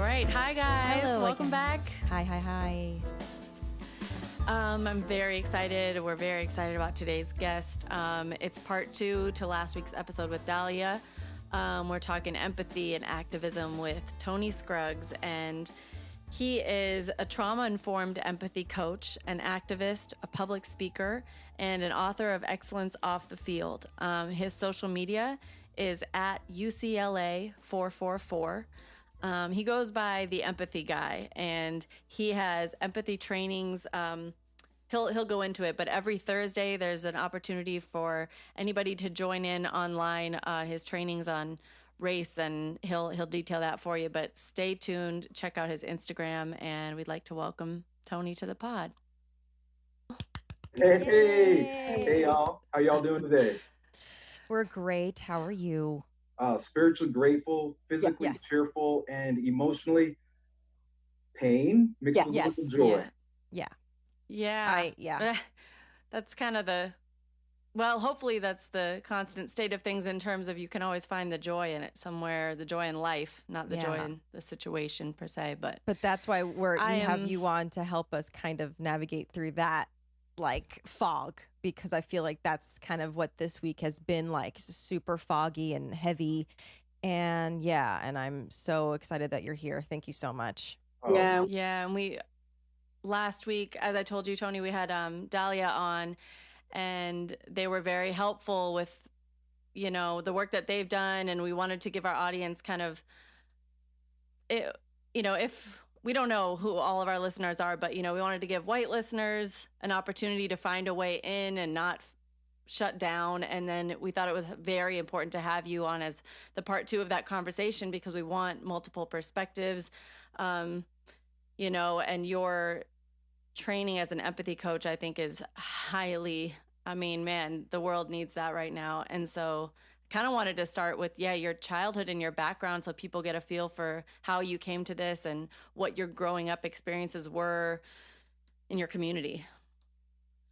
right. Hi, guys. Hello Welcome again. back. Hi. I'm very excited. We're very excited about today's guest. It's part 2 to last week's episode with Dahlia. We're talking empathy and activism with Tony Scruggs, and he is a trauma-informed empathy coach, an activist, a public speaker, and an author of Excellence Off the Field. His social media is at UCLA444. He goes by the Empathy Guy, and he has empathy trainings. He'll go into it, but every Thursday there's an opportunity for anybody to join in online his trainings on race, and he'll detail that for you. But stay tuned, check out his Instagram, and we'd like to welcome Tony to the pod. Hey, y'all. How y'all doing today? We're great. How are you? Spiritually grateful, physically cheerful, and emotionally pain mixed with a little joy. Yeah. That's kind of hopefully that's the constant state of things in terms of you can always find the joy in it somewhere, the joy in life, not the joy in the situation per se. But that's why we have you on to help us kind of navigate through that like fog, because I feel like that's kind of what this week has been like, super foggy and heavy. And and I'm so excited that you're here. Thank you so much. Yeah. And we last week, as I told you, Tony, we had Dahlia on, and they were very helpful with, the work that they've done. And we wanted to give our audience kind of, if we don't know who all of our listeners are, but, we wanted to give white listeners an opportunity to find a way in and not shut down. And then we thought it was very important to have you on as the part 2 of that conversation, because we want multiple perspectives, and your training as an empathy coach, I think, is highly, the world needs that right now. And so kind of wanted to start with, your childhood and your background, so people get a feel for how you came to this and what your growing up experiences were in your community.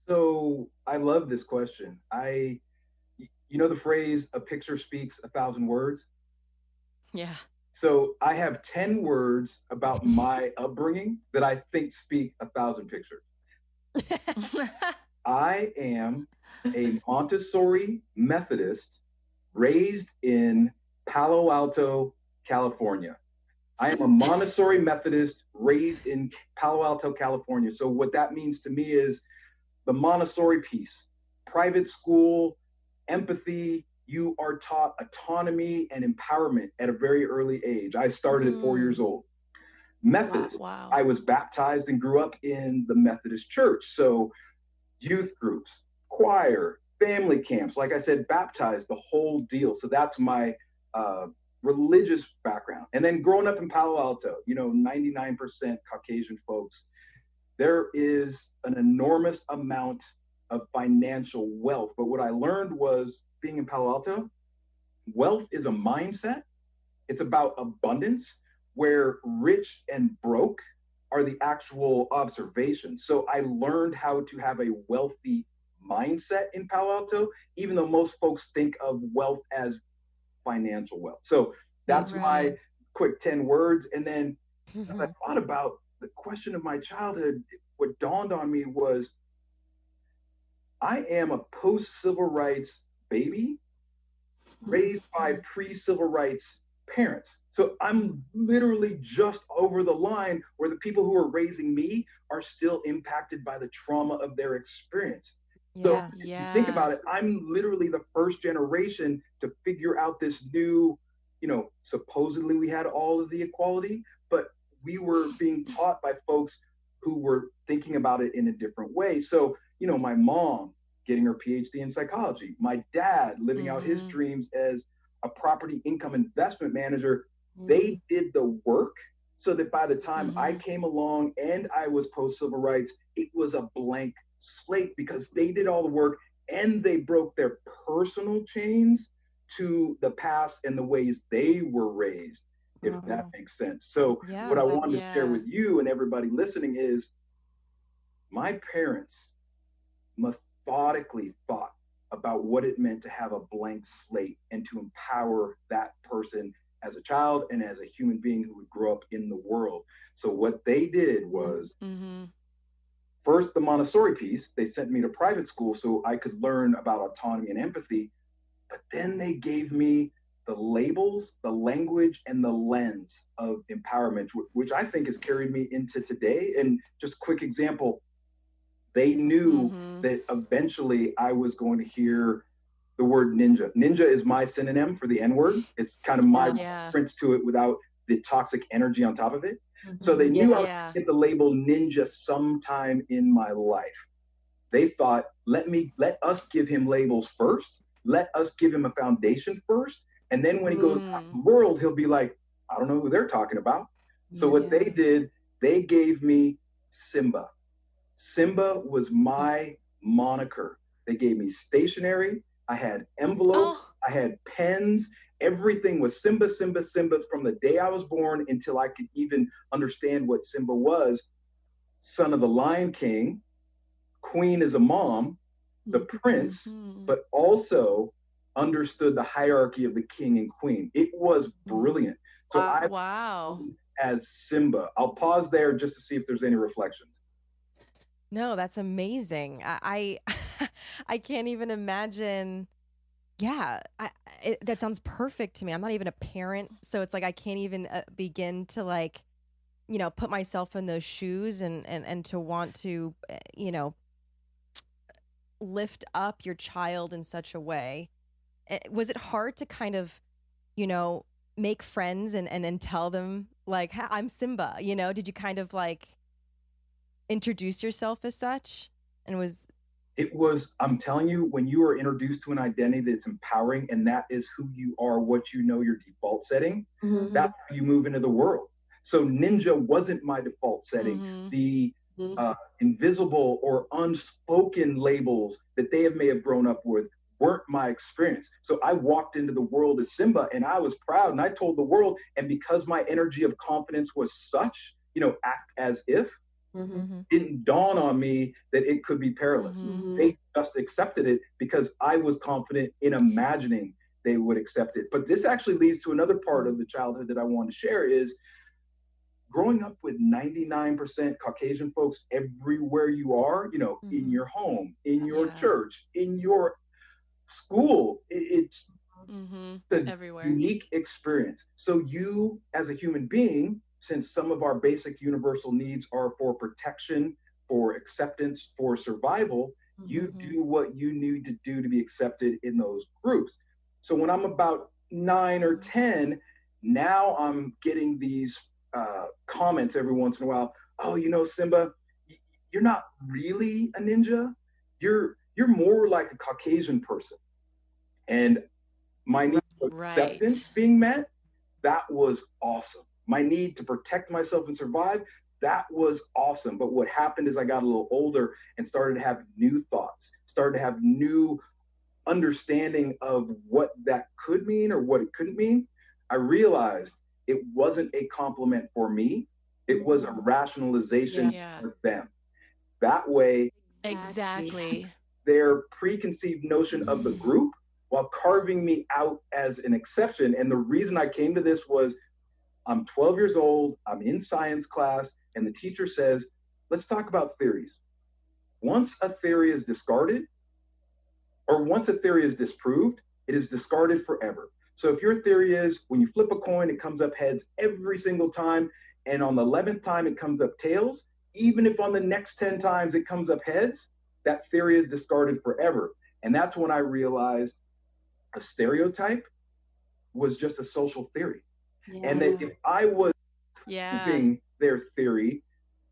So I love this question. You know the phrase, a picture speaks 1,000 words? Yeah. So I have 10 words about my upbringing that I think speak 1,000 pictures. I am a Montessori Methodist raised in Palo Alto, California. I am a Montessori Methodist raised in Palo Alto, California. So what that means to me is the Montessori piece, private school, empathy. You are taught autonomy and empowerment at a very early age. I started at 4 years old. Methodist. Wow. I was baptized and grew up in the Methodist church. So youth groups, choir, family camps, like I said, baptized, the whole deal. So that's my religious background. And then growing up in Palo Alto, 99% Caucasian folks, there is an enormous amount of financial wealth. But what I learned was, being in Palo Alto, wealth is a mindset. It's about abundance, where rich and broke are the actual observations. So I learned how to have a wealthy mindset in Palo Alto, even though most folks think of wealth as financial wealth. So that's my quick 10 words. And then as I thought about the question of my childhood, what dawned on me was, I am a post-civil rights baby raised by pre-civil rights parents. So I'm literally just over the line where the people who are raising me are still impacted by the trauma of their experience. So if you think about it, I'm literally the first generation to figure out this new, supposedly we had all of the equality, but we were being taught by folks who were thinking about it in a different way. So, my mom getting her PhD in psychology, my dad living out his dreams as a property income investment manager. They did the work so that by the time I came along and I was post-civil rights, it was a blank slate, because they did all the work and they broke their personal chains to the past and the ways they were raised, if that makes sense. So what I wanted to share with you and everybody listening is, my parents methodically thought about what it meant to have a blank slate and to empower that person as a child and as a human being who would grow up in the world. So what they did was, first, the Montessori piece, they sent me to private school so I could learn about autonomy and empathy. But then they gave me the labels, the language, and the lens of empowerment, which I think has carried me into today. And just quick example, they knew that eventually I was going to hear the word ninja. Ninja is my synonym for the N-word. It's kind of my reference to it without the toxic energy on top of it. So they knew I would get the label ninja sometime in my life. They thought, let us give him labels first. Let us give him a foundation first. And then when he goes out in the world, he'll be like, I don't know who they're talking about. So what they did, they gave me Simba. Simba was my moniker. They gave me stationery. I had envelopes. I had pens. Everything was Simba, Simba, Simba from the day I was born until I could even understand what Simba was. Son of the Lion King, Queen is a mom, the prince, but also understood the hierarchy of the king and queen. It was brilliant. So as Simba. I'll pause there just to see if there's any reflections. No, that's amazing. I can't even imagine. Yeah, that sounds perfect to me. I'm not even a parent, so it's like I can't even begin to like, put myself in those shoes and to want to, lift up your child in such a way. Was it hard to kind of, make friends and tell them like, hey, I'm Simba, did you kind of like introduce yourself as such? And it was, I'm telling you, when you are introduced to an identity that's empowering and that is who you are, what you know, your default setting, that's how you move into the world. So ninja wasn't my default setting. The invisible or unspoken labels that they may have grown up with weren't my experience. So I walked into the world as Simba and I was proud and I told the world, and because my energy of confidence was such, act as if, didn't dawn on me that it could be perilous. They just accepted it because I was confident in imagining they would accept it. But this actually leads to another part of the childhood that I want to share is growing up with 99% Caucasian folks everywhere you are, in your home, in your church, in your school, it's everywhere. Unique experience. So you as a human being, since some of our basic universal needs are for protection, for acceptance, for survival, you do what you need to do to be accepted in those groups. So when I'm about 9 or 10, now I'm getting these comments every once in a while. Oh, Simba, you're not really a ninja. You're more like a Caucasian person. And my need for acceptance being met, that was awesome. My need to protect myself and survive, that was awesome. But what happened is I got a little older and started to have new thoughts, started to have new understanding of what that could mean or what it couldn't mean. I realized it wasn't a compliment for me. It was a rationalization for them. That way, their preconceived notion of the group while carving me out as an exception. And the reason I came to this was I'm 12 years old, I'm in science class, and the teacher says, let's talk about theories. Once a theory is discarded, or once a theory is disproved, it is discarded forever. So if your theory is when you flip a coin, it comes up heads every single time, and on the 11th time it comes up tails, even if on the next 10 times it comes up heads, that theory is discarded forever. And that's when I realized a stereotype was just a social theory. And that if I was proving their theory,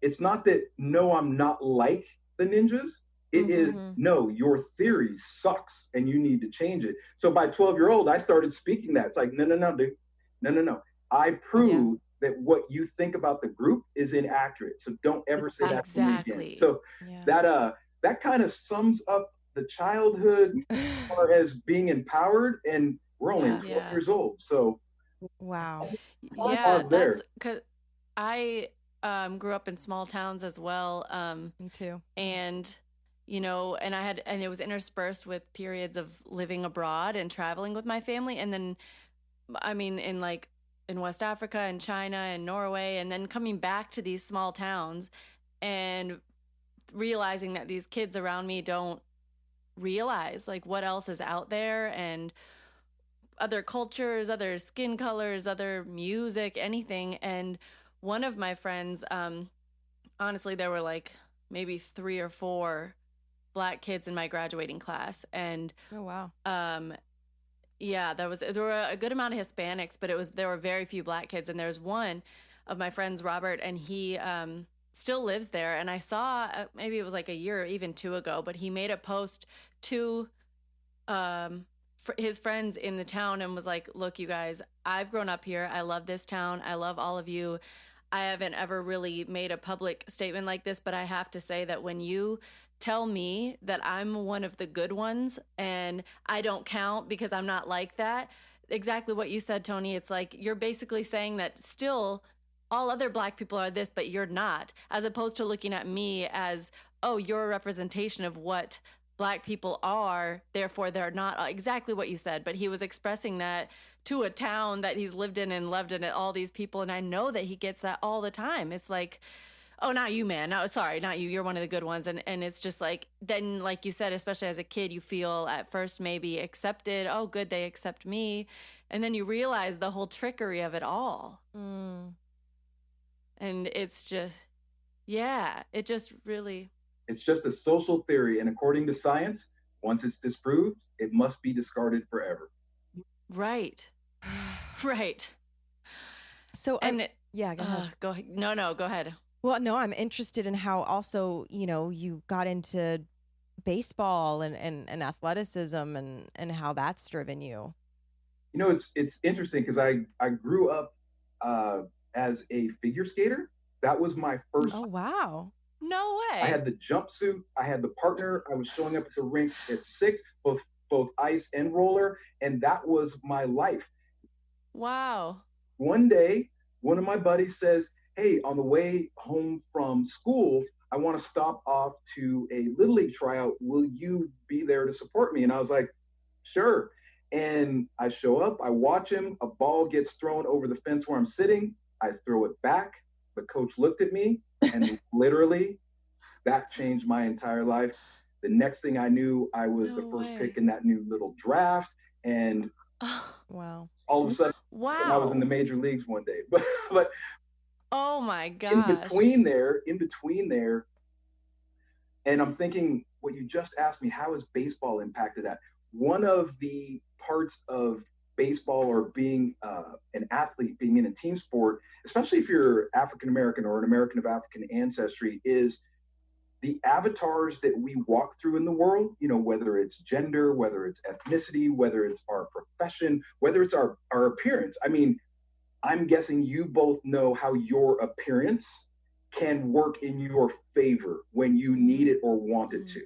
it's not that, no, I'm not like the ninjas. It is, no, your theory sucks and you need to change it. So by 12-year-old, I started speaking that. It's like, no, dude. No. I proved that what you think about the group is inaccurate. So don't ever say that to me again. So that kind of sums up the childhood as far as being empowered. And we're only 12 years old. So wow. That's because I grew up in small towns as well. Me too. And and it was interspersed with periods of living abroad and traveling with my family. And then, in like in West Africa and China and Norway, and then coming back to these small towns and realizing that these kids around me don't realize like what else is out there, and other cultures, other skin colors, other music, anything. And one of my friends, honestly, there were like maybe 3 or 4 Black kids in my graduating class. And oh wow. Yeah, there were a good amount of Hispanics, but there were very few Black kids. And there's one of my friends, Robert, and he still lives there. And I saw, maybe it was like a year or even 2 ago, but he made a post to his friends in the town and was like, look, you guys, I've grown up here. I love this town. I love all of you. I haven't ever really made a public statement like this, but I have to say that when you tell me that I'm one of the good ones and I don't count because I'm not like that, exactly what you said, Tony. It's like you're basically saying that still all other Black people are this, but you're not, as opposed to looking at me as, oh, you're a representation of what Black people are, therefore they're not. Exactly what you said. But he was expressing that to a town that he's lived in and loved in, all these people. And I know that he gets that all the time. It's like, oh, not you, man. No, sorry, not you. You're one of the good ones. And it's just like, then, like you said, especially as a kid, you feel at first maybe accepted. Oh, good, they accept me. And then you realize the whole trickery of it all. And it's just, yeah, it just really... It's just a social theory, and according to science, once it's disproved, it must be discarded forever. Right. Right. So, yeah, go ahead. Go ahead. No, go ahead. Well, no, I'm interested in how also, you got into baseball and athleticism and how that's driven you. It's interesting because I grew up as a figure skater. That was my first. Oh, wow. No way. I had the jumpsuit. I had the partner. I was showing up at the rink at 6, both ice and roller, and that was my life. Wow. One day, one of my buddies says, hey, on the way home from school, I want to stop off to a Little League tryout. Will you be there to support me? And I was like, sure. And I show up, I watch him, a ball gets thrown over the fence where I'm sitting. I throw it back. The coach looked at me, and literally that changed my entire life. The next thing I knew, I was the first pick in that new little draft. And wow. All of a sudden, I was in the major leagues one day. But oh my gosh. In between there, and I'm thinking what you just asked me, how has baseball impacted that? One of the parts of baseball or being an athlete, being in a team sport, especially if you're African American or an American of African ancestry, is the avatars that we walk through in the world, whether it's gender, whether it's ethnicity, whether it's our profession, whether it's our appearance. I mean, I'm guessing you both know how your appearance can work in your favor when you need it or want it to.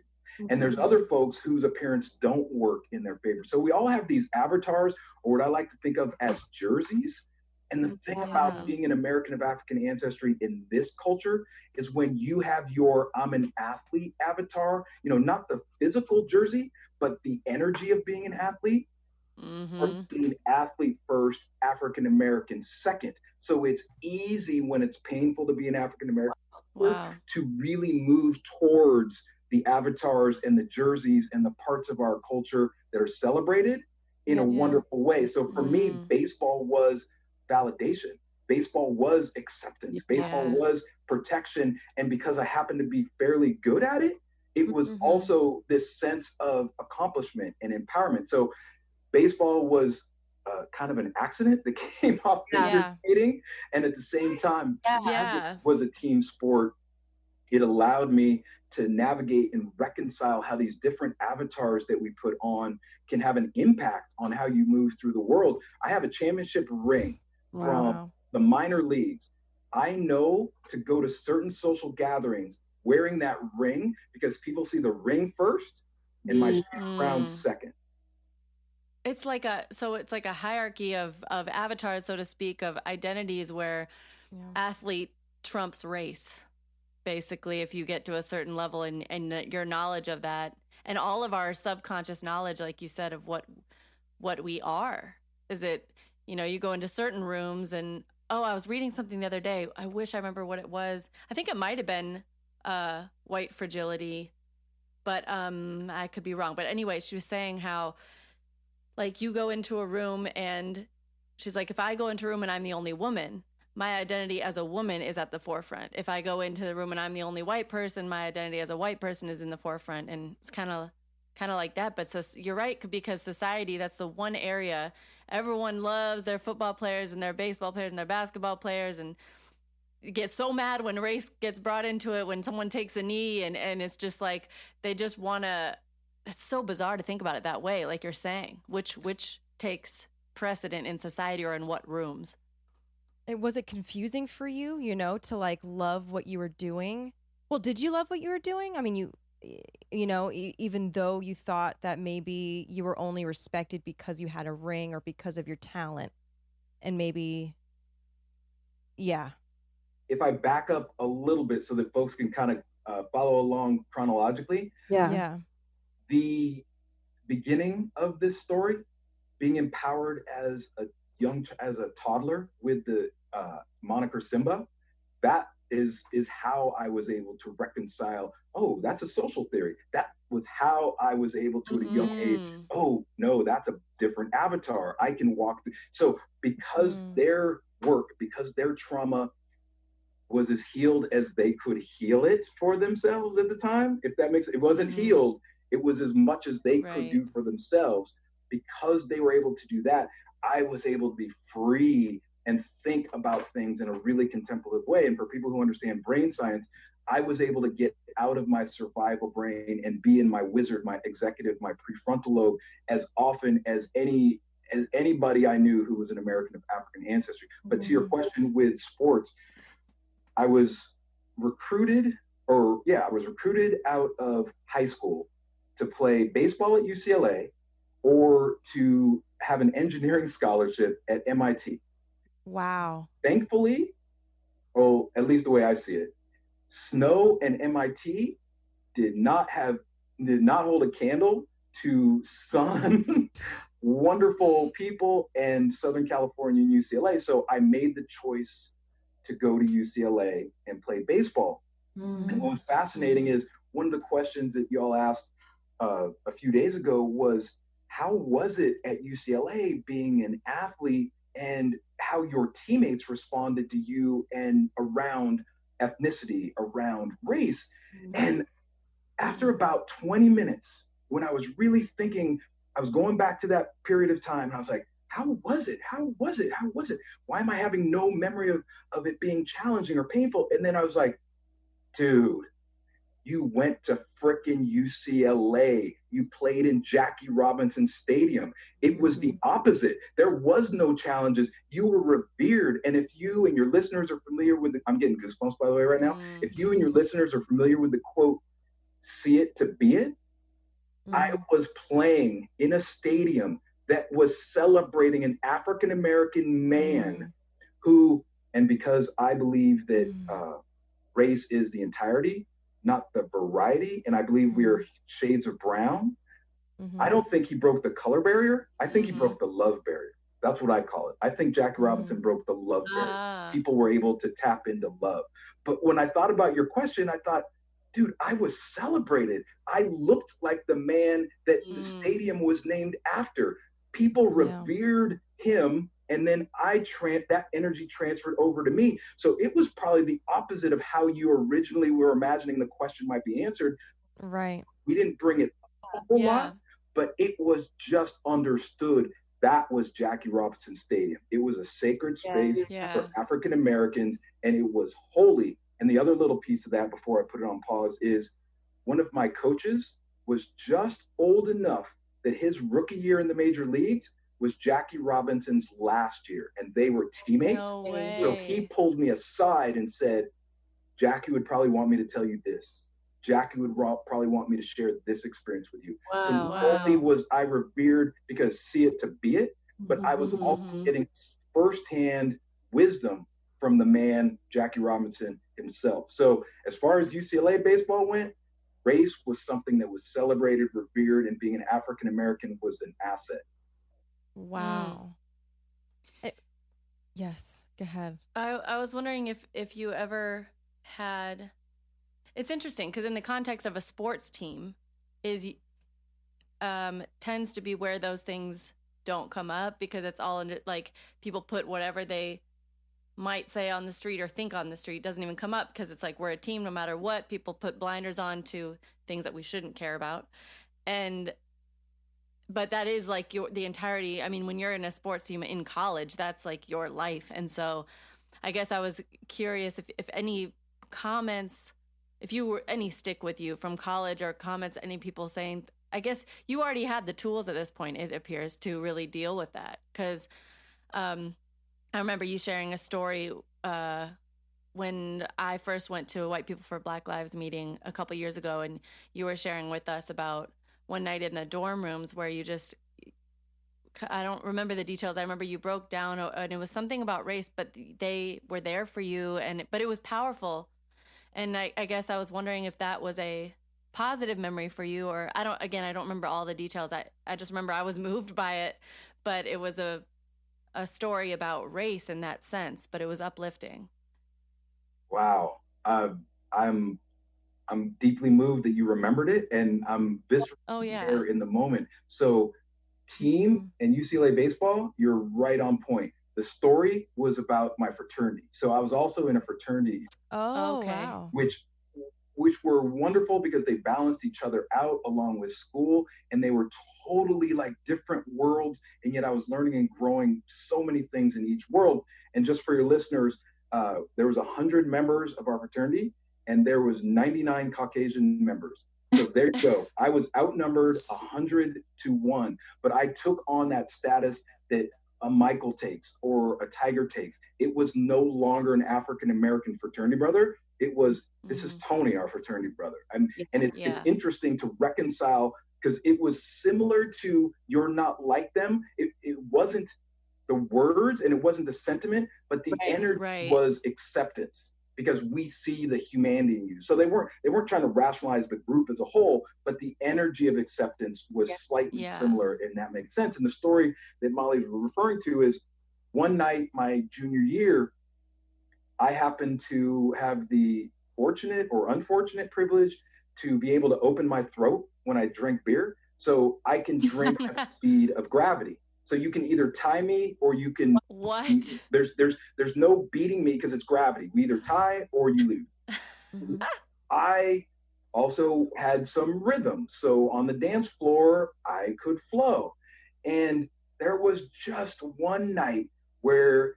And there's other folks whose appearance don't work in their favor. So we all have these avatars, or what I like to think of as jerseys. And the thing about being an American of African ancestry in this culture is when you have your I'm an athlete avatar, not the physical jersey, but the energy of being an athlete, or being athlete first, African American second. So it's easy when it's painful to be an African American to really move towards the avatars and the jerseys and the parts of our culture that are celebrated in a wonderful way. So for me, baseball was validation. Baseball was acceptance. Baseball was protection. And because I happened to be fairly good at it, it was also this sense of accomplishment and empowerment. So baseball was kind of an accident that came off figure skating. And at the same time, it was a team sport. It allowed me to navigate and reconcile how these different avatars that we put on can have an impact on how you move through the world. I have a championship ring from the minor leagues. I know to go to certain social gatherings wearing that ring because people see the ring first and my crown second. It's like a hierarchy of avatars, so to speak, of identities where athlete trumps race. Basically, if you get to a certain level and your knowledge of that and all of our subconscious knowledge, like you said, of what we are, is it, you know, you go into certain rooms and, oh, I was reading something the other day. I wish I remember what it was. I think it might have been white fragility, but I could be wrong. But anyway, she was saying how, like, you go into a room and she's like, if I go into a room and I'm the only woman, my identity as a woman is at the forefront. If I go into the room and I'm the only white person, my identity as a white person is in the forefront. And it's kind of like that. But so you're right, because society, that's the one area everyone loves their football players and their baseball players and their basketball players, and get so mad when race gets brought into it, when someone takes a knee, and it's just like they just want to. It's so bizarre to think about it that way, like you're saying, which takes precedent in society, or in what rooms. Was it confusing for you, you know, to like love what you were doing? Well, did you love what you were doing? I mean, you know, even though you thought that maybe you were only respected because you had a ring or because of your talent, and maybe, yeah. If I back up a little bit so that folks can kind of follow along chronologically. Yeah. The beginning of this story, being empowered as a toddler with the moniker Simba, that is how I was able to reconcile, oh, that's a social theory. That was how I was able to, at a young age, oh, no, that's a different avatar. I can walk through. So because their work, because their trauma was as healed as they could heal it for themselves at the time, if that makes it wasn't healed, it was as much as they could do for themselves. Because they were able to do that, I was able to be free and think about things in a really contemplative way. And for people who understand brain science, I was able to get out of my survival brain and be in my wizard, my executive, my prefrontal lobe as often as anybody I knew who was an American of African ancestry. But to your question with sports, I was recruited out of high school to play baseball at UCLA or to have an engineering scholarship at MIT. Wow. Thankfully, or at least the way I see it, Snow and MIT did not hold a candle to some wonderful people in Southern California and UCLA. So I made the choice to go to UCLA and play baseball. And what was fascinating is one of the questions that y'all asked a few days ago was, how was it at UCLA being an athlete, and how your teammates responded to you and around ethnicity, around race? And after about 20 minutes, when I was really thinking, I was going back to that period of time, and I was like, how was it? How was it? How was it? Why am I having no memory of it being challenging or painful? And then I was like, dude, you went to frickin' UCLA. You played in Jackie Robinson Stadium. It was the opposite. There was no challenges. You were revered. And if you and your listeners are familiar with I'm getting goosebumps, by the way, right now. If you and your listeners are familiar with the quote, see it to be it, I was playing in a stadium that was celebrating an African-American man who, and because I believe that race is the entirety, not the variety, and I believe we are shades of brown, I don't think he broke the color barrier. I think he broke the love barrier. That's what I call it. I think Jackie Robinson broke the love barrier. People were able to tap into love. But when I thought about your question, I thought, dude, I was celebrated. I looked like the man that the stadium was named after. People revered him, and then that energy transferred over to me. So it was probably the opposite of how you originally were imagining the question might be answered. Right. We didn't bring it up a lot, but it was just understood. That was Jackie Robinson Stadium. It was a sacred space for African Americans, and it was holy. And the other little piece of that before I put it on pause is one of my coaches was just old enough that his rookie year in the major leagues was Jackie Robinson's last year, and they were teammates. No way. So he pulled me aside and said, Jackie would probably want me to tell you this. Jackie would probably want me to share this experience with you. Wow. So not only was I revered because see it to be it, but I was also getting firsthand wisdom from the man, Jackie Robinson himself. So as far as UCLA baseball went, race was something that was celebrated, revered, and being an African-American was an asset. Wow. Yes, go ahead. I was wondering if you ever had, it's interesting because in the context of a sports team tends to be where those things don't come up, because it's all under, like, people put whatever they might say on the street or think on the street doesn't even come up, because it's like, we're a team no matter what. People put blinders on to things that we shouldn't care about. But that is like the entirety. I mean, when you're in a sports team in college, that's like your life. And so I guess I was curious if any comments, if you were any stick with you from college, or comments, any people saying, I guess you already had the tools at this point, it appears, to really deal with that. Because I remember you sharing a story when I first went to a White People for Black Lives meeting a couple years ago, and you were sharing with us about one night in the dorm rooms where you just, I don't remember the details. I remember you broke down, and it was something about race, but they were there for you, but it was powerful. And I guess I was wondering if that was a positive memory for you, or I don't remember all the details. I just remember I was moved by it, but it was a story about race in that sense, but it was uplifting. Wow. I'm deeply moved that you remembered it, and I'm viscerally there in the moment. So team and UCLA baseball, you're right on point. The story was about my fraternity. So I was also in a fraternity. Oh, okay. Wow. Which were wonderful because they balanced each other out along with school, and they were totally like different worlds. And yet I was learning and growing so many things in each world. And just for your listeners, there was 100 members of our fraternity, and there was 99 Caucasian members. So there you go. I was outnumbered 100-1, but I took on that status that a Michael takes or a Tiger takes. It was no longer an African-American fraternity brother. It was, this is Tony, our fraternity brother. And it's interesting to reconcile, because it was similar to "you're not like them." It wasn't the words and it wasn't the sentiment, but the energy was acceptance, because we see the humanity in you. So they weren't trying to rationalize the group as a whole, but the energy of acceptance was slightly similar, and that makes sense. And the story that Molly was referring to is, one night my junior year, I happened to have the fortunate or unfortunate privilege to be able to open my throat when I drink beer. So I can drink at the speed of gravity. So you can either tie me or you can. What? There's no beating me because it's gravity. We either tie or you lose. I also had some rhythm. So on the dance floor, I could flow. And there was just one night where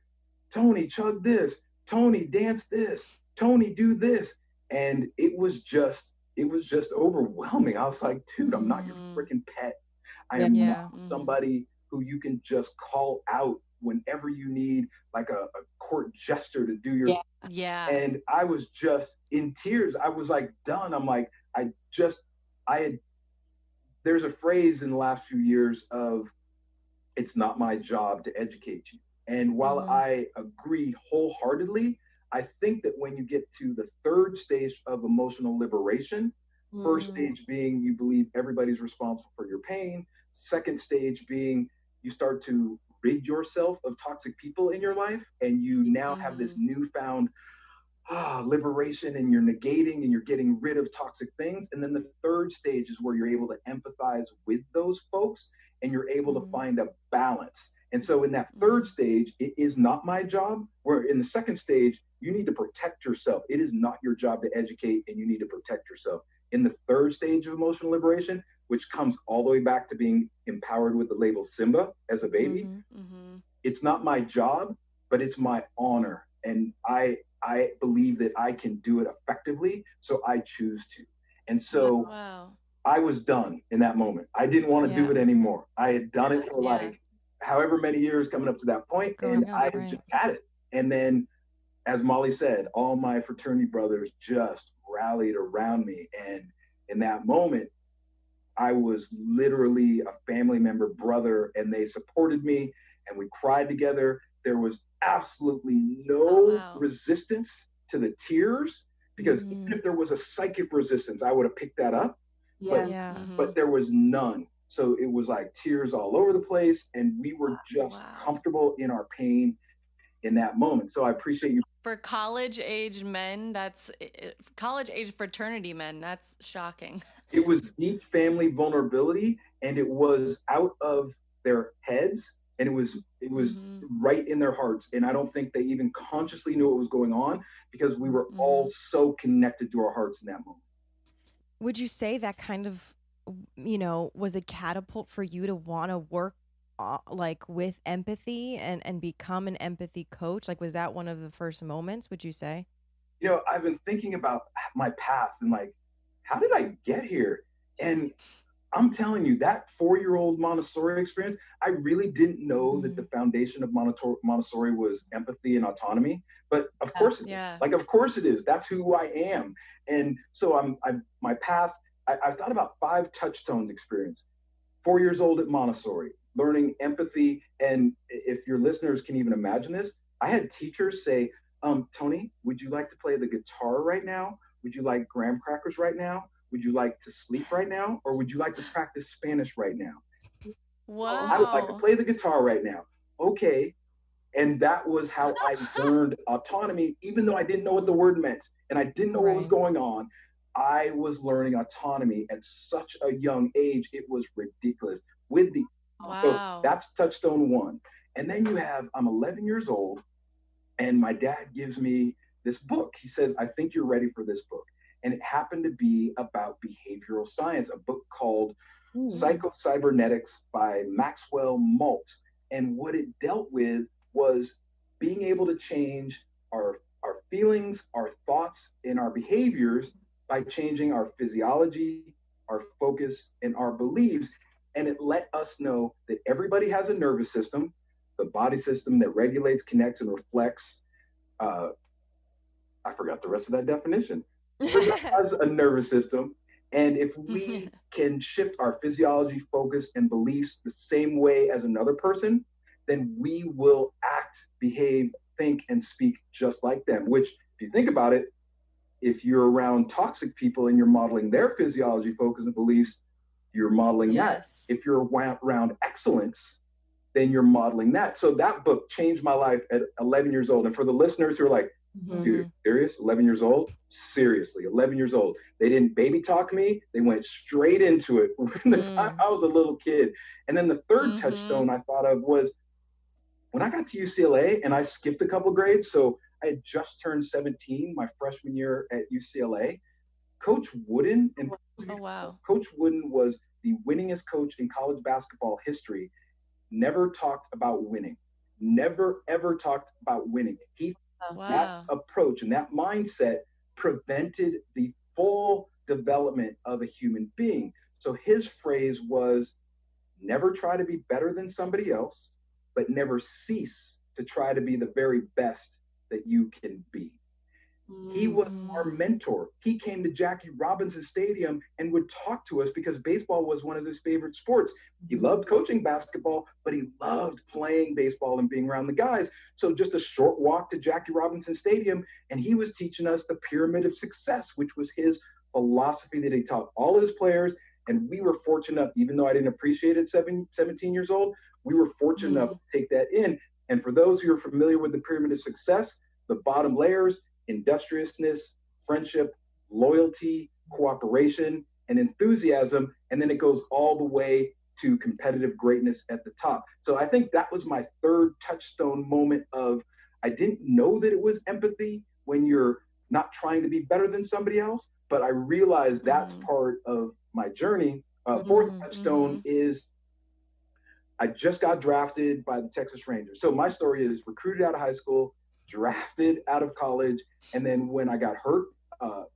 Tony, chug this, Tony, dance this, Tony, do this. And it was just overwhelming. I was like, dude, I'm not your freaking pet. I am not somebody who you can just call out whenever you need like a court jester to do your And I was just in tears. I was like done. I'm like, there's a phrase in the last few years of, it's not my job to educate you. And while I agree wholeheartedly, I think that when you get to the third stage of emotional liberation, first stage being you believe everybody's responsible for your pain, second stage being you start to rid yourself of toxic people in your life, and you now have this newfound liberation, and you're negating and you're getting rid of toxic things. And then the third stage is where you're able to empathize with those folks, and you're able to find a balance. And so in that third stage, it is not my job. Where in the second stage, you need to protect yourself. It is not your job to educate, and you need to protect yourself. In the third stage of emotional liberation, which comes all the way back to being empowered with the label Simba as a baby, it's not my job, but it's my honor. And I believe that I can do it effectively, so I choose to. And so I was done in that moment. I didn't want to do it anymore. I had done it for like however many years coming up to that point, and I had just had it. And then, as Molly said, all my fraternity brothers just rallied around me. And in that moment, I was literally a family member, brother, and they supported me, and we cried together. There was absolutely no resistance to the tears, because even if there was a psychic resistance, I would have picked that up. But there was none. So it was like tears all over the place, and we were just comfortable in our pain. in that moment. So I appreciate you. For college-age men, college-age fraternity men, that's shocking. It was deep family vulnerability, and it was out of their heads, and it was right in their hearts. And I don't think they even consciously knew what was going on, because we were all so connected to our hearts in that moment. Would you say that kind of, was a catapult for you to want to work like with empathy and become an empathy coach? Like, was that one of the first moments, would you say? I've been thinking about my path and like, how did I get here? And I'm telling you, that 4-year-old Montessori experience, I really didn't know that the foundation of Montessori was empathy and autonomy. But of course it is. Like, of course it is. That's who I am. And so my path, I've thought about 5 touchstones experience. 4 years old at Montessori, learning empathy. And if your listeners can even imagine this, I had teachers say, Tony, would you like to play the guitar right now? Would you like graham crackers right now? Would you like to sleep right now? Or would you like to practice Spanish right now? Wow. I would like to play the guitar right now. Okay. And that was how I learned autonomy, even though I didn't know what the word meant and I didn't know what was going on. I was learning autonomy at such a young age. It was ridiculous. So that's touchstone 1. And then I'm 11 years old, and my dad gives me this book. He says, I think you're ready for this book. And it happened to be about behavioral science, a book called Psycho-Cybernetics by Maxwell Maltz. And what it dealt with was being able to change our feelings, our thoughts, and our behaviors by changing our physiology, our focus, and our beliefs. And it let us know that everybody has a nervous system, the body system that regulates, connects, and reflects. I forgot the rest of that definition. Everybody has a nervous system. And if we can shift our physiology, focus, and beliefs the same way as another person, then we will act, behave, think, and speak just like them. Which, if you think about it, if you're around toxic people and you're modeling their physiology, focus, and beliefs, you're modeling that. If you're around excellence, then you're modeling that. So that book changed my life at 11 years old. And for the listeners who are like, dude, serious? 11 years old? Seriously, 11 years old. They didn't baby talk me. They went straight into it from the time I was a little kid. And then the third touchstone I thought of was when I got to UCLA and I skipped a couple grades. So I had just turned 17 my freshman year at UCLA. Coach Wooden, and Coach Wooden was the winningest coach in college basketball history, never talked about winning. Never, ever talked about winning. That approach and that mindset prevented the full development of a human being. So his phrase was, never try to be better than somebody else, but never cease to try to be the very best that you can be. He was our mentor. He came to Jackie Robinson Stadium and would talk to us because baseball was one of his favorite sports. He loved coaching basketball, but he loved playing baseball and being around the guys. So just a short walk to Jackie Robinson Stadium, and he was teaching us the pyramid of success, which was his philosophy that he taught all his players. And we were fortunate, even though I didn't appreciate it 17 years old, we were fortunate enough to take that in. And for those who are familiar with the pyramid of success, the bottom layers, industriousness, friendship, loyalty, cooperation, and enthusiasm. And then it goes all the way to competitive greatness at the top. So I think that was my third touchstone moment of, I didn't know that it was empathy when you're not trying to be better than somebody else, but I realized that's part of my journey. Fourth touchstone is I just got drafted by the Texas Rangers. So my story is recruited out of high school, drafted out of college. And then when I got hurt,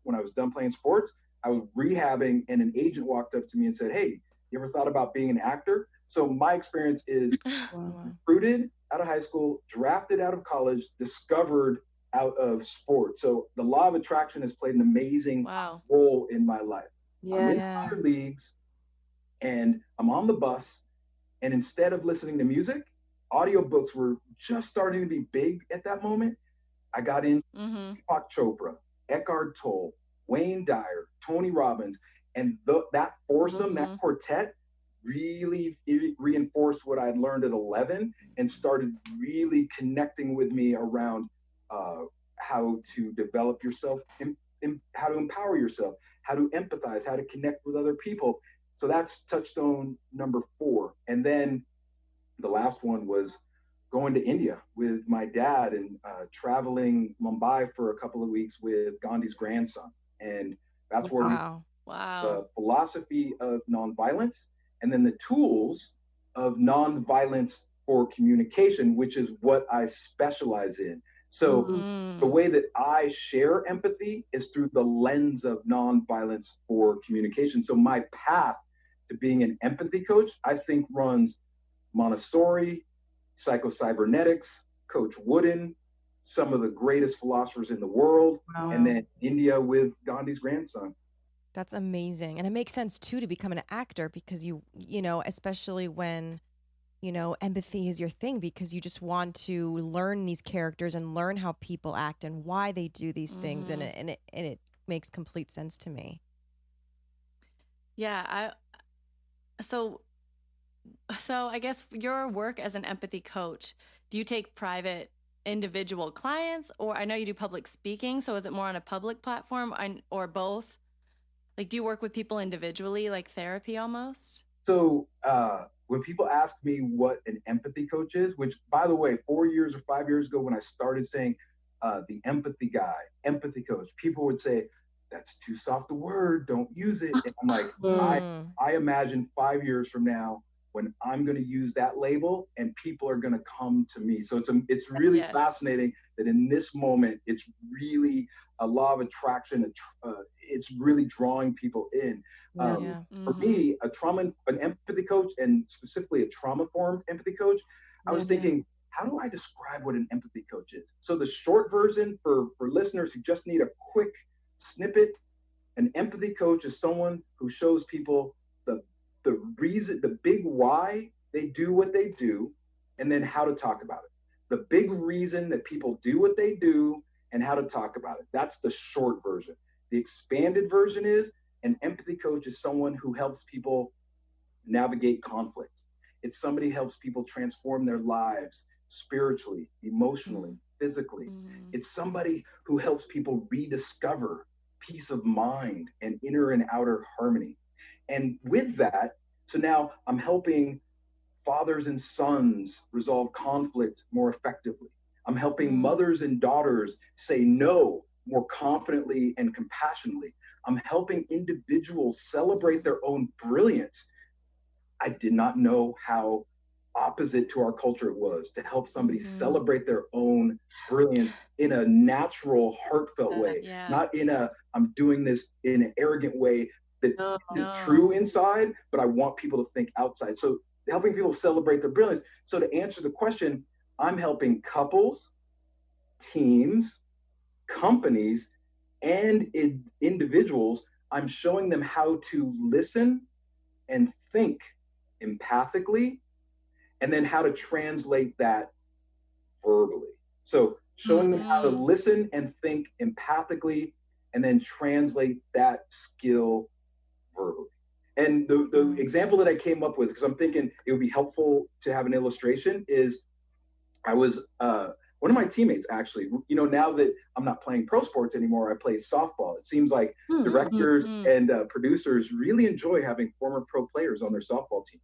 when I was done playing sports, I was rehabbing and an agent walked up to me and said, hey, you ever thought about being an actor? So my experience is recruited out of high school, drafted out of college, discovered out of sports. So the law of attraction has played an amazing role in my life. I'm in minor leagues and I'm on the bus, and instead of listening to music, audiobooks were just starting to be big at that moment. I got into Deepak Chopra, Eckhart Tolle, Wayne Dyer, Tony Robbins, and that foursome, that quartet really reinforced what I had learned at 11 and started really connecting with me around how to develop yourself, how to empower yourself, how to empathize, how to connect with other people. So that's touchstone number 4. And then the last one was going to India with my dad and traveling Mumbai for a couple of weeks with Gandhi's grandson. And that's where the philosophy of nonviolence and then the tools of nonviolence for communication, which is what I specialize in. So the way that I share empathy is through the lens of nonviolence for communication. So my path to being an empathy coach, I think, runs Montessori, psychocybernetics, Coach Wooden, some of the greatest philosophers in the world, and then India with Gandhi's grandson. That's amazing. And it makes sense too to become an actor because you know, especially when, you know, empathy is your thing, because you just want to learn these characters and learn how people act and why they do these things. And it makes complete sense to me. Yeah. So I guess your work as an empathy coach, do you take private individual clients, or I know you do public speaking. So is it more on a public platform or both? Like, do you work with people individually, like therapy almost? So when people ask me what an empathy coach is, which, by the way, 4 years or 5 years ago, when I started saying the empathy guy, empathy coach, people would say, that's too soft a word, don't use it. And I'm like, I imagine 5 years from now when I'm going to use that label and people are going to come to me. So it's really fascinating that in this moment, it's really a law of attraction. It's really drawing people in. For me, an empathy coach, and specifically a trauma-informed empathy coach, I was thinking, how do I describe what an empathy coach is? So the short version for listeners who just need a quick snippet, an empathy coach is someone who shows people the reason, the big why they do what they do, and then how to talk about it. The big reason that people do what they do and how to talk about it. That's the short version. The expanded version is an empathy coach is someone who helps people navigate conflict. It's somebody who helps people transform their lives spiritually, emotionally, physically. It's somebody who helps people rediscover peace of mind and inner and outer harmony. And with that, so now I'm helping fathers and sons resolve conflict more effectively. I'm helping mothers and daughters say no more confidently and compassionately. I'm helping individuals celebrate their own brilliance. I did not know how opposite to our culture it was to help somebody celebrate their own brilliance in a natural, heartfelt way, not in a, I'm doing this in an arrogant way that is true inside, but I want people to think outside. So helping people celebrate their brilliance. So to answer the question, I'm helping couples, teams, companies, and individuals. I'm showing them how to listen and think empathically, and then how to translate that verbally. So showing them how to listen and think empathically, and then translate that skill verbally. And the example that I came up with, because I'm thinking it would be helpful to have an illustration, is I was one of my teammates, actually, you know, now that I'm not playing pro sports anymore, I play softball. It seems like directors and producers really enjoy having former pro players on their softball team.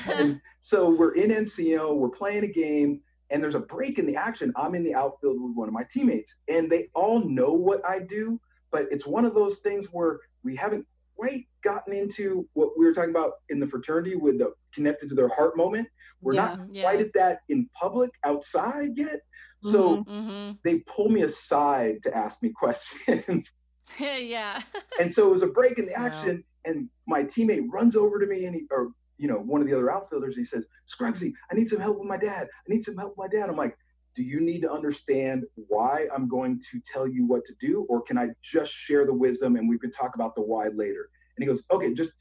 And so we're in NCO, we're playing a game, and there's a break in the action. I'm in the outfield with one of my teammates, and they all know what I do, but it's one of those things where we haven't quite gotten into what we were talking about in the fraternity with the connected to their heart moment. We're not quite at that in public outside yet. So they pull me aside to ask me questions. And so it was a break in the action, and my teammate runs over to me, and one of the other outfielders, he says, "Scruggsy, I need some help with my dad. I'm like, do you need to understand why I'm going to tell you what to do, or can I just share the wisdom and we can talk about the why later? And he goes, okay, just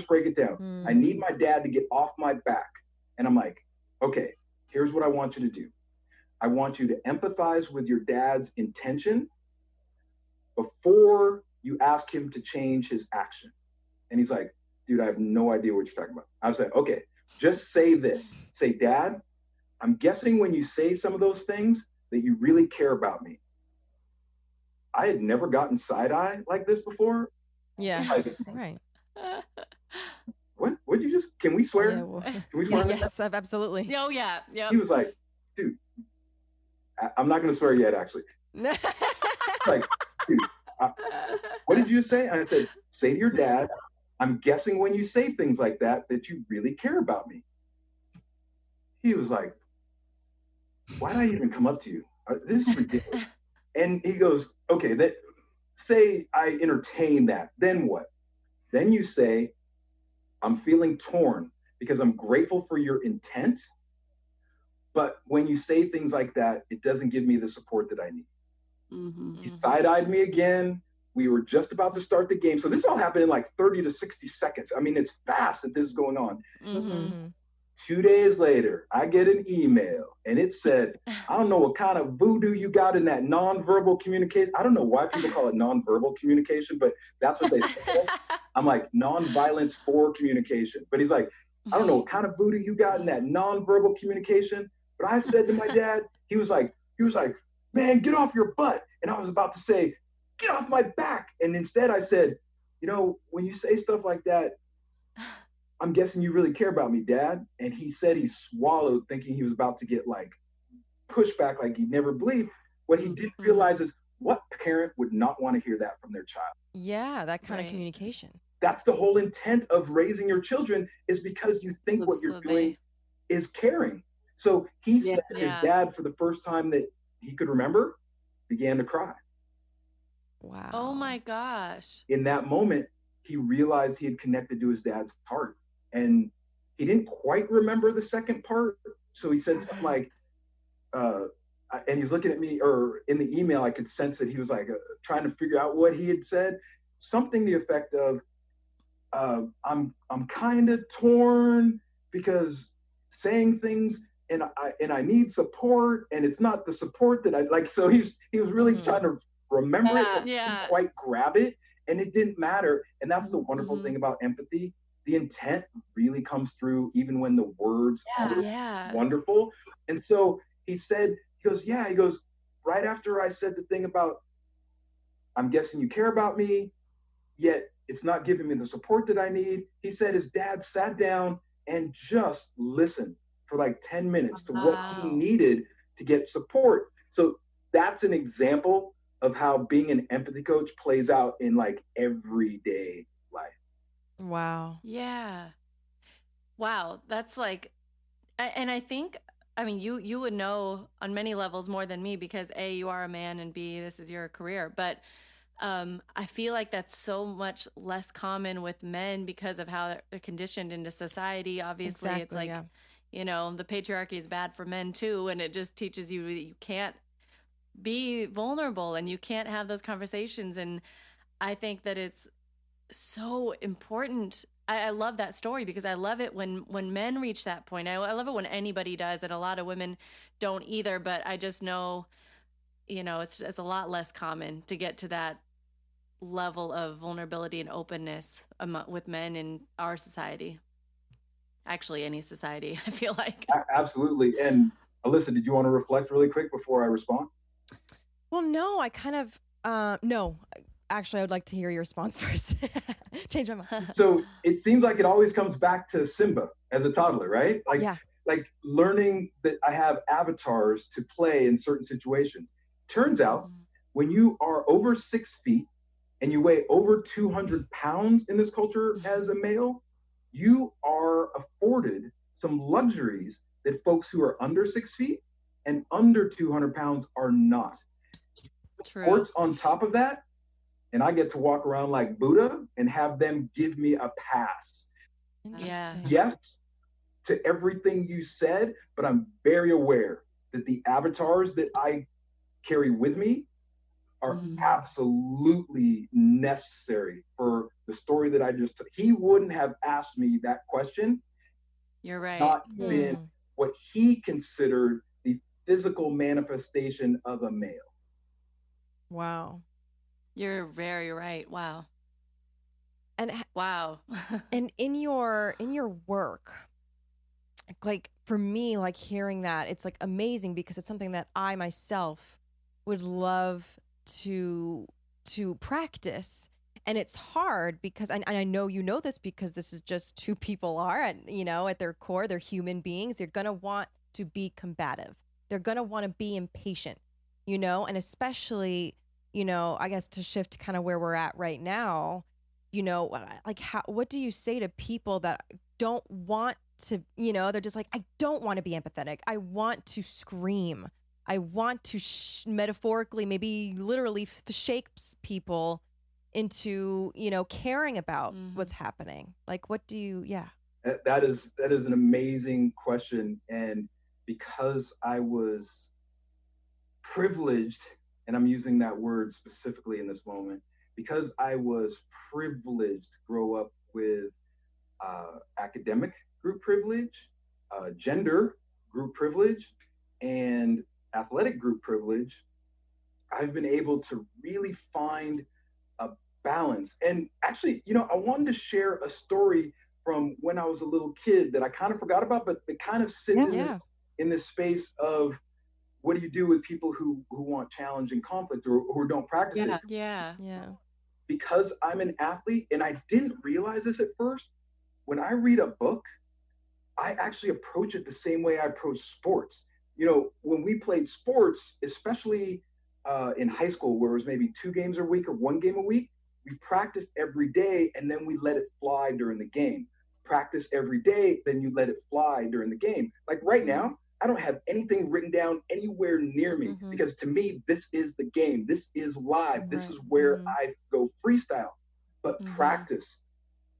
break it down. I need my dad to get off my back. And I'm like, okay, here's what I want you to do. I want you to empathize with your dad's intention before you ask him to change his action. And he's like, dude, I have no idea what you're talking about. I was like, okay, just say this. Say, Dad, I'm guessing when you say some of those things that you really care about me. I had never gotten side-eye like this before. Yeah, like, right. What? What'd you just? Can we swear? Yeah, well, Can we swear? yes, absolutely. Oh yeah, yeah. He was like, dude, I'm not gonna swear yet. Actually, like, dude, what did you say? And I said, say to your dad, I'm guessing when you say things like that you really care about me. He was like, why did I even come up to you? This is ridiculous. And he goes, okay, say I entertain that. Then what? Then you say, I'm feeling torn because I'm grateful for your intent. But when you say things like that, it doesn't give me the support that I need. Mm-hmm. He side-eyed me again. We were just about to start the game. So this all happened in like 30 to 60 seconds. I mean, it's fast that this is going on. Mm-hmm. 2 days later, I get an email and it said, I don't know what kind of voodoo you got in that nonverbal communication. I don't know why people call it nonverbal communication, but that's what they say. I'm like, nonviolence for communication. But he's like, I don't know what kind of voodoo you got in that nonverbal communication. But I said to my dad, he was like, man, get off your butt. And I was about to say, get off my back. And instead I said, when you say stuff like that, I'm guessing you really care about me, Dad. And he said he swallowed, thinking he was about to get like pushback, like he never believed. What he didn't realize is what parent would not want to hear that from their child? Yeah, that kind of communication. That's the whole intent of raising your children, is because you think what you're doing is caring. So he said his dad, for the first time that he could remember, began to cry. Wow. Oh my gosh. In that moment, he realized he had connected to his dad's heart. And he didn't quite remember the second part. So he said something like, and he's looking at me, or in the email, I could sense that he was like trying to figure out what he had said. Something to the effect of, I'm kind of torn because saying things and I need support, and it's not the support that I like. So he was really trying to remember it, but didn't quite grab it, and it didn't matter. And that's the wonderful thing about empathy. The intent really comes through even when the words are wonderful. And so he goes, right after I said the thing about, I'm guessing you care about me, yet it's not giving me the support that I need. He said his dad sat down and just listened for like 10 minutes to what he needed to get support. So that's an example of how being an empathy coach plays out in like everyday life. Wow. Yeah. Wow. That's like, and I think, I mean, you would know on many levels more than me because A, you are a man, and B, this is your career. But I feel like that's so much less common with men because of how they're conditioned into society. Obviously, exactly, it's like, the patriarchy is bad for men too. And it just teaches you that you can't be vulnerable and you can't have those conversations. And I think that it's so important. I love that story because I love it when men reach that point. I love it when anybody does, and a lot of women don't either. But I just know, it's a lot less common to get to that level of vulnerability and openness with men in our society. Actually, any society, I feel like. Absolutely. And Alyssa, did you want to reflect really quick before I respond? Well, no, I kind of no. Actually, I would like to hear your response first. Change my mind. So it seems like it always comes back to Simba as a toddler, right? Like learning that I have avatars to play in certain situations. Turns out when you are over 6 feet and you weigh over 200 pounds in this culture as a male, you are afforded some luxuries that folks who are under 6 feet and under 200 pounds are not. True. Sports on top of that, and I get to walk around like Buddha and have them give me a pass. Interesting. Yes to everything you said, but I'm very aware that the avatars that I carry with me are absolutely necessary for the story that I just took. He wouldn't have asked me that question. You're right. Not been what he considered the physical manifestation of a male. Wow. You're very right. Wow. And wow. and in your work, like for me, like hearing that, it's like amazing because it's something that I myself would love to practice. And it's hard because I know you know this because this is just who people are, and at their core, they're human beings. They're gonna want to be combative. They're gonna want to be impatient, and especially, I guess to shift kind of where we're at right now, like what do you say to people that don't want to, they're just like, I don't want to be empathetic. I want to scream. I want to metaphorically, maybe literally shake people into, caring about what's happening. Like, what do you, That is an amazing question. And because I was privileged, and I'm using that word specifically in this moment, because I was privileged to grow up with academic group privilege, gender group privilege, and athletic group privilege, I've been able to really find a balance. And actually, I wanted to share a story from when I was a little kid that I kind of forgot about, but it kind of sits in this space of what do you do with people who want challenge and conflict or who don't practice it? Yeah. Because I'm an athlete, and I didn't realize this at first, when I read a book, I actually approach it the same way I approach sports. When we played sports, especially in high school, where it was maybe 2 games a week or 1 game a week, we practiced every day and then we let it fly during the game. Practice every day, then you let it fly during the game. Like right now, I don't have anything written down anywhere near me because to me, this is the game. This is live. This is where I go freestyle. But practice.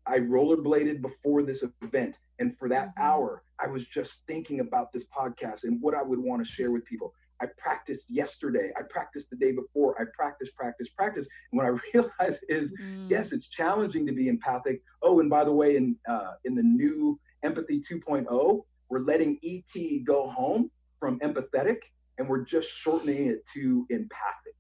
I rollerbladed before this event. And for that hour, I was just thinking about this podcast and what I would want to share with people. I practiced yesterday. I practiced the day before. I practiced. And what I realized is, yes, it's challenging to be empathic. Oh, and by the way, in the new Empathy 2.0, we're letting ET go home from empathetic, and we're just shortening it to empathic.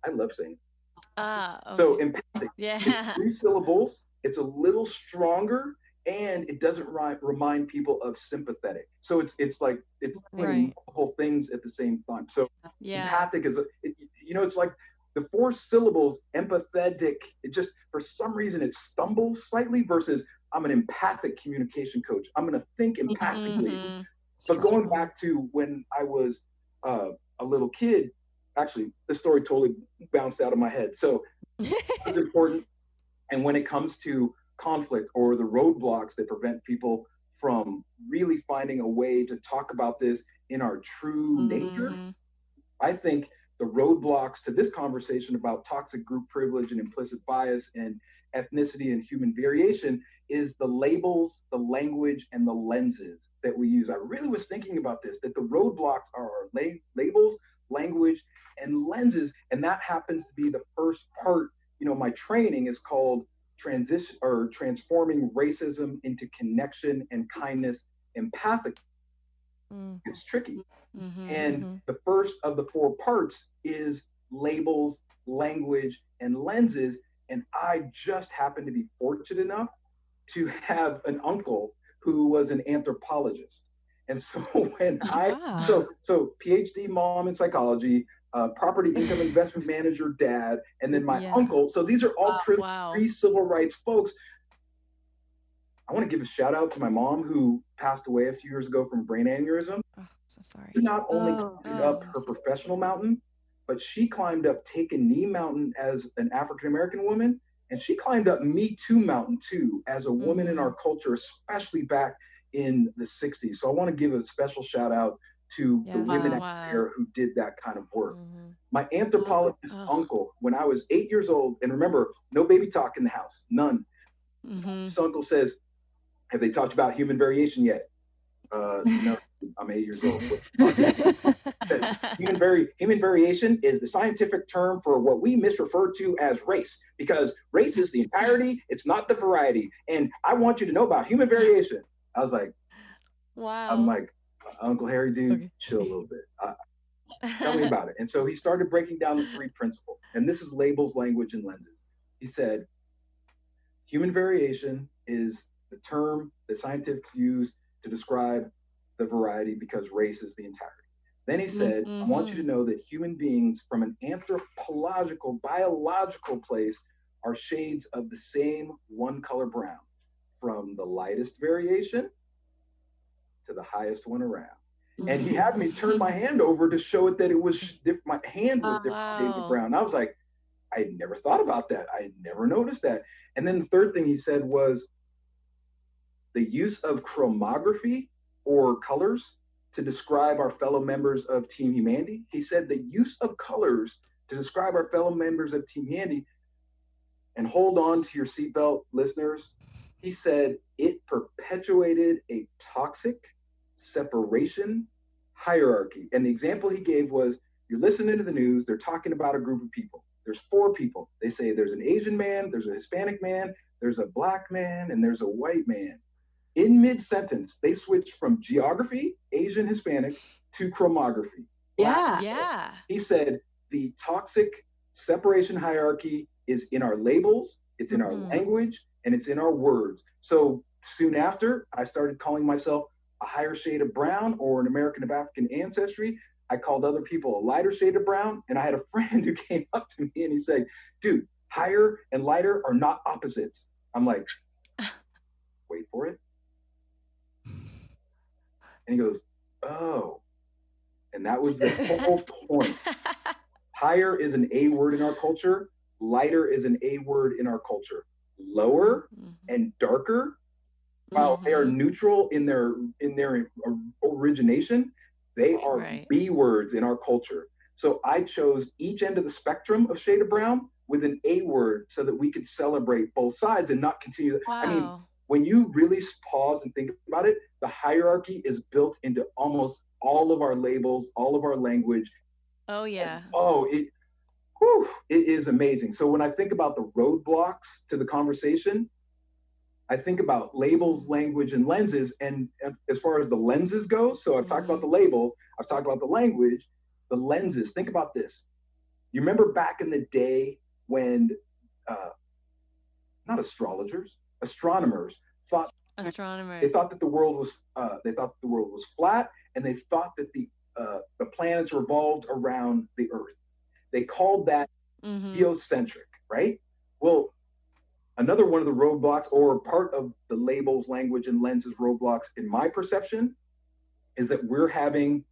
I love saying it. Okay. So empathic, yeah. It's 3 syllables. It's a little stronger, and it doesn't remind people of sympathetic. So it's like it's multiple things at the same time. So empathic is it's like the 4 syllables empathetic. It just for some reason it stumbles slightly versus I'm an empathic communication coach. I'm going to think empathically. But going back to when I was a little kid, actually the story totally bounced out of my head. So it's important. And when it comes to conflict or the roadblocks that prevent people from really finding a way to talk about this in our true nature, I think the roadblocks to this conversation about toxic group privilege and implicit bias and ethnicity and human variation is the labels, the language, and the lenses that we use. I really was thinking about this, that the roadblocks are our labels, language, and lenses. And that happens to be the first part. My training is called transforming racism into connection and kindness empathically. It's tricky. And the first of the 4 parts is labels, language, and lenses. And I just happened to be fortunate enough to have an uncle who was an anthropologist. And so when so PhD mom in psychology, property income investment manager dad, and then my uncle. So these are all pre-civil rights folks. I want to give a shout out to my mom who passed away a few years ago from brain aneurysm. Oh, so sorry. She not only climbed up her professional mountain, but she climbed up Take a Knee Mountain as an African-American woman. And she climbed up Me Too Mountain too, as a woman in our culture, especially back in the 60s. So I want to give a special shout out to the women out there who did that kind of work. My anthropologist uncle, when I was 8 years old, and remember, no baby talk in the house, none. His uncle says, have they talked about human variation yet? No, I'm 8 years old. Human variation is the scientific term for what we misrefer to as race, because race is the entirety, it's not the variety. And I want you to know about human variation. I was like, I'm like, Uncle Harry, dude, chill a little bit. Tell me about it. And so he started breaking down the 3 principles. And this is labels, language, and lenses. He said, Human variation is the term that scientists use to describe the variety because race is the entirety. Then he said, I want you to know that human beings from an anthropological, biological place are shades of the same one color brown, from the lightest variation to the highest one around. And he had me turn my hand over to show it that it was my hand was different shades of brown. And I was like, I had never thought about that. I had never noticed that. And then the third thing he said was the use of chromography or colors to describe our fellow members of Team Humanity. He said the use of colors to describe our fellow members of Team Humanity, and hold on to your seatbelt, listeners. He said it perpetuated a toxic separation hierarchy. And the example he gave was, you're listening to the news, they're talking about a group of people. There's 4 people. They say there's an Asian man, there's a Hispanic man, there's a Black man, and there's a white man. In mid-sentence, they switch from geography, Asian, Hispanic, to chromography. Yeah. He said the toxic separation hierarchy is in our labels, it's in our language, and it's in our words. So soon after, I started calling myself a higher shade of brown or an American of African ancestry. I called other people a lighter shade of brown. And I had a friend who came up to me and he said, dude, higher and lighter are not opposites. I'm like, wait for it. And he goes, oh. And that was the whole point. Higher is an A word in our culture. Lighter is an A word in our culture. Lower and darker, while they are neutral in their origination, they are B words in our culture. So I chose each end of the spectrum of shade of brown with an A word so that we could celebrate both sides and not continue. Wow. I mean, when you really pause and think about it, the hierarchy is built into almost all of our labels, all of our language. Oh, yeah. It is amazing. So when I think about the roadblocks to the conversation, I think about labels, language, and lenses. And as far as the lenses go, so I've talked about the labels, I've talked about the language, the lenses. Think about this. You remember back in the day when, not astrologers, astronomers thought they thought that the world was flat, and they thought that the planets revolved around the Earth. They called that geocentric, right? Well, another one of the roadblocks, or part of the labels, language, and lenses roadblocks, in my perception, is that we're having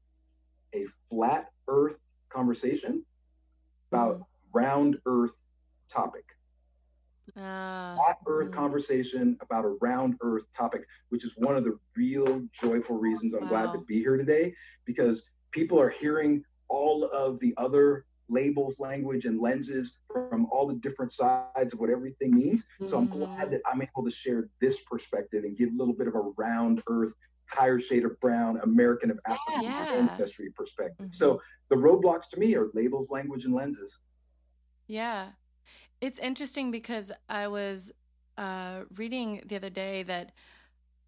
a flat Earth conversation about round Earth topic. Flat Earth conversation about a round Earth topic, which is one of the real joyful reasons I'm glad to be here today, because people are hearing all of the other labels, language, and lenses from all the different sides of what everything means. So I'm glad that I'm able to share this perspective and give a little bit of a round Earth, higher shade of brown, American of African ancestry perspective. So the roadblocks to me are labels, language, and lenses. Yeah. It's interesting because I was reading the other day that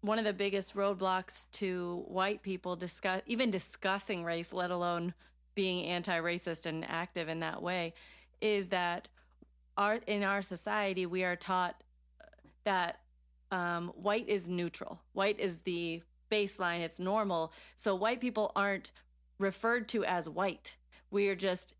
one of the biggest roadblocks to white people discussing race, let alone being anti-racist and active in that way, is that in our society we are taught that white is neutral. White is the baseline. It's normal. So white people aren't referred to as white. We're just,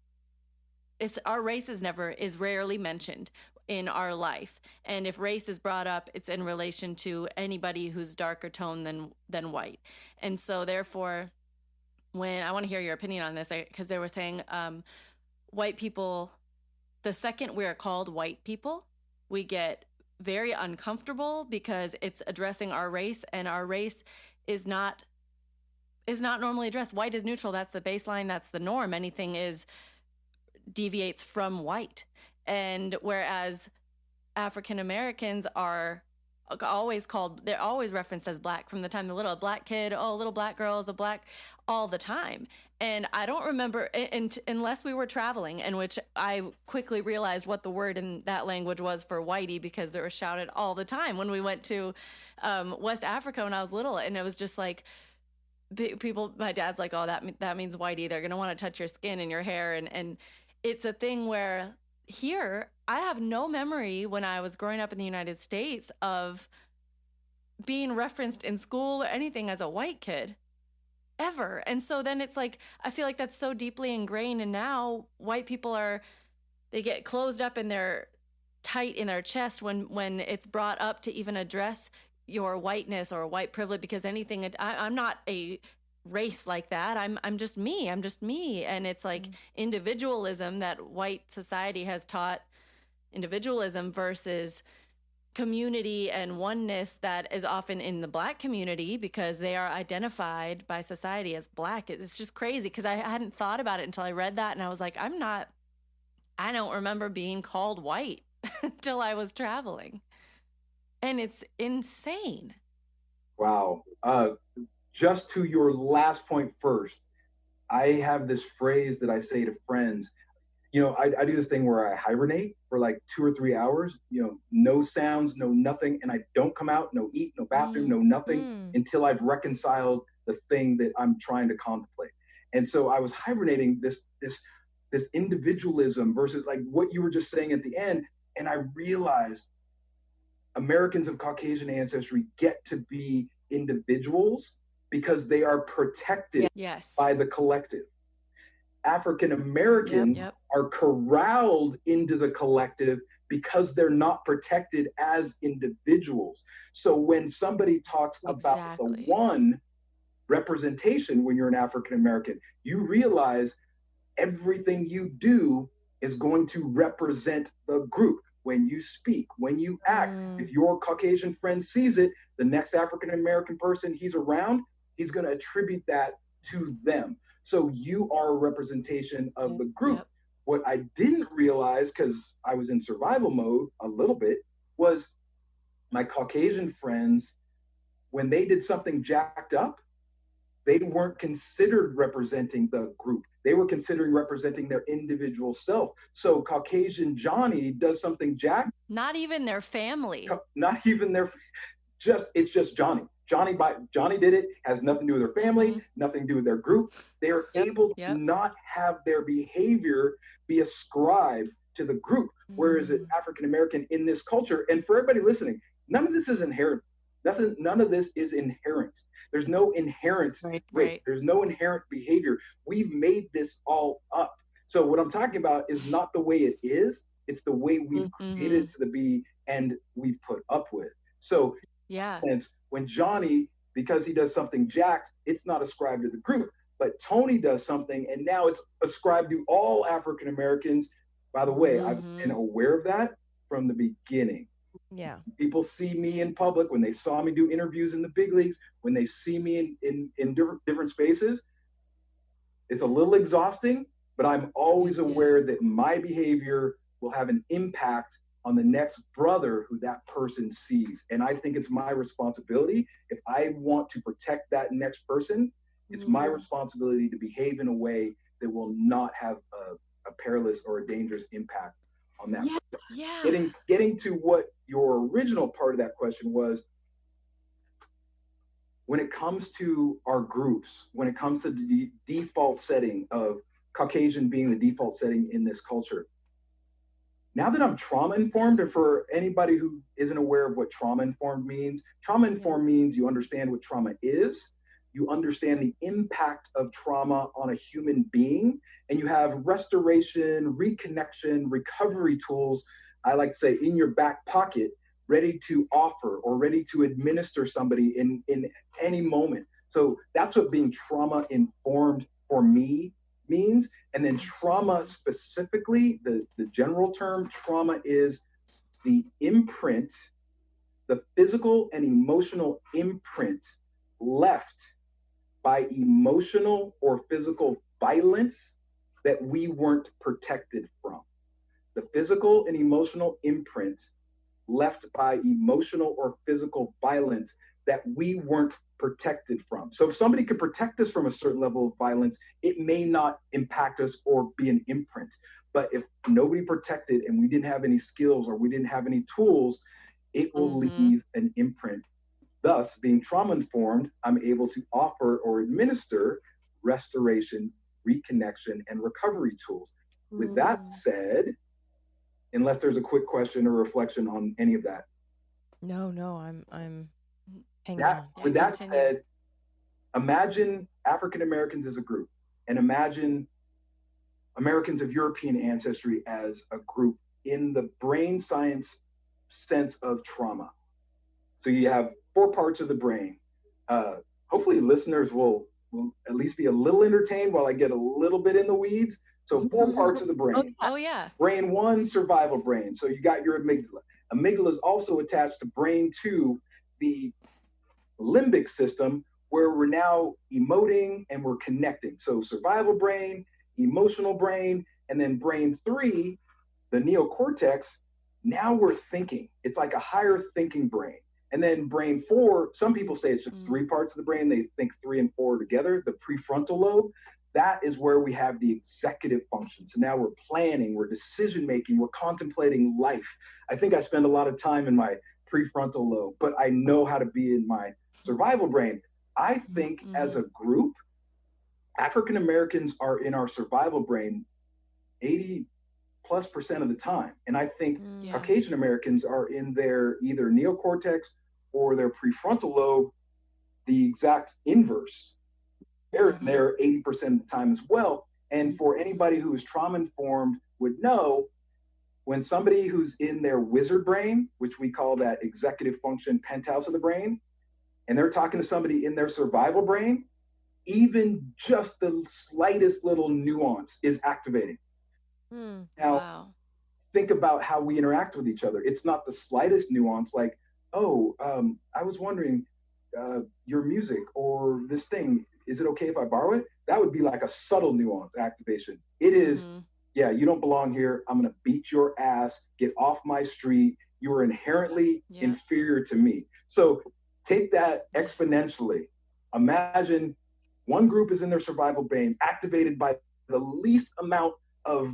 our race is rarely mentioned in our life. And if race is brought up, it's in relation to anybody who's darker tone than white. And so therefore, when I want to hear your opinion on this, because they were saying white people, the second we're called white people, we get very uncomfortable because it's addressing our race, and our race is not normally addressed. White is neutral. That's the baseline. That's the norm. Anything deviates from white. And whereas African Americans are they're always referenced as black from the time they're little. A black kid, a little black girl is a black, all the time. And I don't remember, unless we were traveling, in which I quickly realized what the word in that language was for whitey, because it was shouted all the time when we went to West Africa when I was little. And it was just like, my dad's like, oh, that means whitey. They're going to want to touch your skin and your hair. And it's a thing where here, I have no memory when I was growing up in the United States of being referenced in school or anything as a white kid ever. And so then it's like, I feel like that's so deeply ingrained. And now white people they get closed up and they're tight in their chest when it's brought up to even address your whiteness or white privilege, because I'm not a race like that. I'm just me. And it's like individualism that white society has taught, individualism versus community and oneness that is often in the Black community because they are identified by society as Black. It's just crazy because I hadn't thought about it until I read that, and I was like, I don't remember being called white until I was traveling. And it's insane. Wow. Just to your last point first, I have this phrase that I say to friends. I do this thing where I hibernate for like 2 or 3 hours, no sounds, no nothing. And I don't come out, no eat, no bathroom, no nothing until I've reconciled the thing that I'm trying to contemplate. And so I was hibernating this individualism versus like what you were just saying at the end. And I realized Americans of Caucasian ancestry get to be individuals because they are protected by the collective. African Americans are corralled into the collective because they're not protected as individuals. So when somebody talks about the one representation, when you're an African American, you realize everything you do is going to represent the group. When you speak, when you act, if your Caucasian friend sees it, the next African American person he's around, he's going to attribute that to them. So you are a representation of the group. What I didn't realize, because I was in survival mode a little bit, was my Caucasian friends, when they did something jacked up, they weren't considered representing the group. They were considering representing their individual self. So Caucasian Johnny does something jacked. Not even their family. Not even it's just Johnny. Johnny did it, has nothing to do with their family, nothing to do with their group. They're able to not have their behavior be ascribed to the group. Whereas an African American in this culture, and for everybody listening, none of this is inherent. None of this is inherent. There's no inherent race. There's no inherent behavior. We've made this all up. So what I'm talking about is not the way it is. It's the way we've created it to be and we've put up with. So and when Johnny, because he does something jacked, it's not ascribed to the group. But Tony does something and now it's ascribed to all African Americans. By the way, I've been aware of that from the beginning. Yeah. People see me in public, when they saw me do interviews in the big leagues, when they see me in different spaces, it's a little exhausting, but I'm always aware that my behavior will have an impact on the next brother who that person sees. And I think it's my responsibility. If I want to protect that next person, it's my responsibility to behave in a way that will not have a perilous or a dangerous impact on that. Getting to what your original part of that question was, when it comes to our groups, when it comes to the default setting of Caucasian being the default setting in this culture, now that I'm trauma-informed, and for anybody who isn't aware of what trauma-informed means means you understand what trauma is, you understand the impact of trauma on a human being, and you have restoration, reconnection, recovery tools, I like to say, in your back pocket, ready to offer or ready to administer somebody in any moment. So that's what being trauma-informed for me means. And then trauma specifically, the general term trauma is the imprint, the physical and emotional imprint left by emotional or physical violence that we weren't protected from. The physical and emotional imprint left by emotional or physical violence that we weren't protected from. So if somebody could protect us from a certain level of violence, it may not impact us or be an imprint. But if nobody protected and we didn't have any skills or we didn't have any tools, it will leave an imprint. Thus, being trauma-informed, I'm able to offer or administer restoration, reconnection, and recovery tools. With that said, unless there's a quick question or reflection on any of that. No, I'm hanging That, on. with that said, imagine African Americans as a group, and imagine Americans of European ancestry as a group in the brain science sense of trauma. So you have 4 parts of the brain. Hopefully listeners will at least be a little entertained while I get a little bit in the weeds. So 4 parts of the brain. Oh, yeah. Brain 1, survival brain. So you got your amygdala. Amygdala is also attached to brain 2, the limbic system, where we're now emoting and we're connecting. So survival brain, emotional brain, and then brain 3, the neocortex, now we're thinking. It's like a higher thinking brain. And then brain 4, some people say it's just 3 parts of the brain. They think 3 and 4 together. The prefrontal lobe, that is where we have the executive function. So now we're planning, we're decision making, we're contemplating life. I think I spend a lot of time in my prefrontal lobe, but I know how to be in my survival brain. I think as a group, African Americans are in our survival brain 80+% of the time. And I think Caucasian Americans are in their either neocortex or their prefrontal lobe, the exact inverse. They're there 80% of the time as well. And for anybody who is trauma informed would know, when somebody who's in their wizard brain, which we call that executive function penthouse of the brain, and they're talking to somebody in their survival brain, even just the slightest little nuance is activating. Now, think about how we interact with each other. It's not the slightest nuance like, oh, I was wondering, your music or this thing, is it okay if I borrow it? That would be like a subtle nuance activation. It is, yeah, you don't belong here. I'm going to beat your ass. Get off my street. You are inherently inferior to me. So take that exponentially. Imagine one group is in their survival brain, activated by the least amount of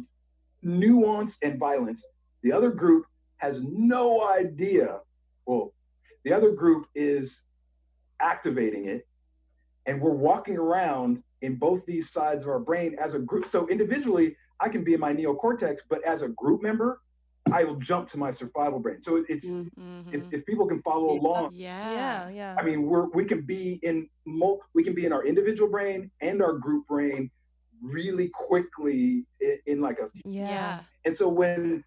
nuance and violence. The other group has no idea. Well, the other group is activating it. And we're walking around in both these sides of our brain as a group. So individually, I can be in my neocortex, but as a group member, I will jump to my survival brain. So it's if people can follow along. I mean, we can be in our individual brain and our group brain really quickly in like a And so when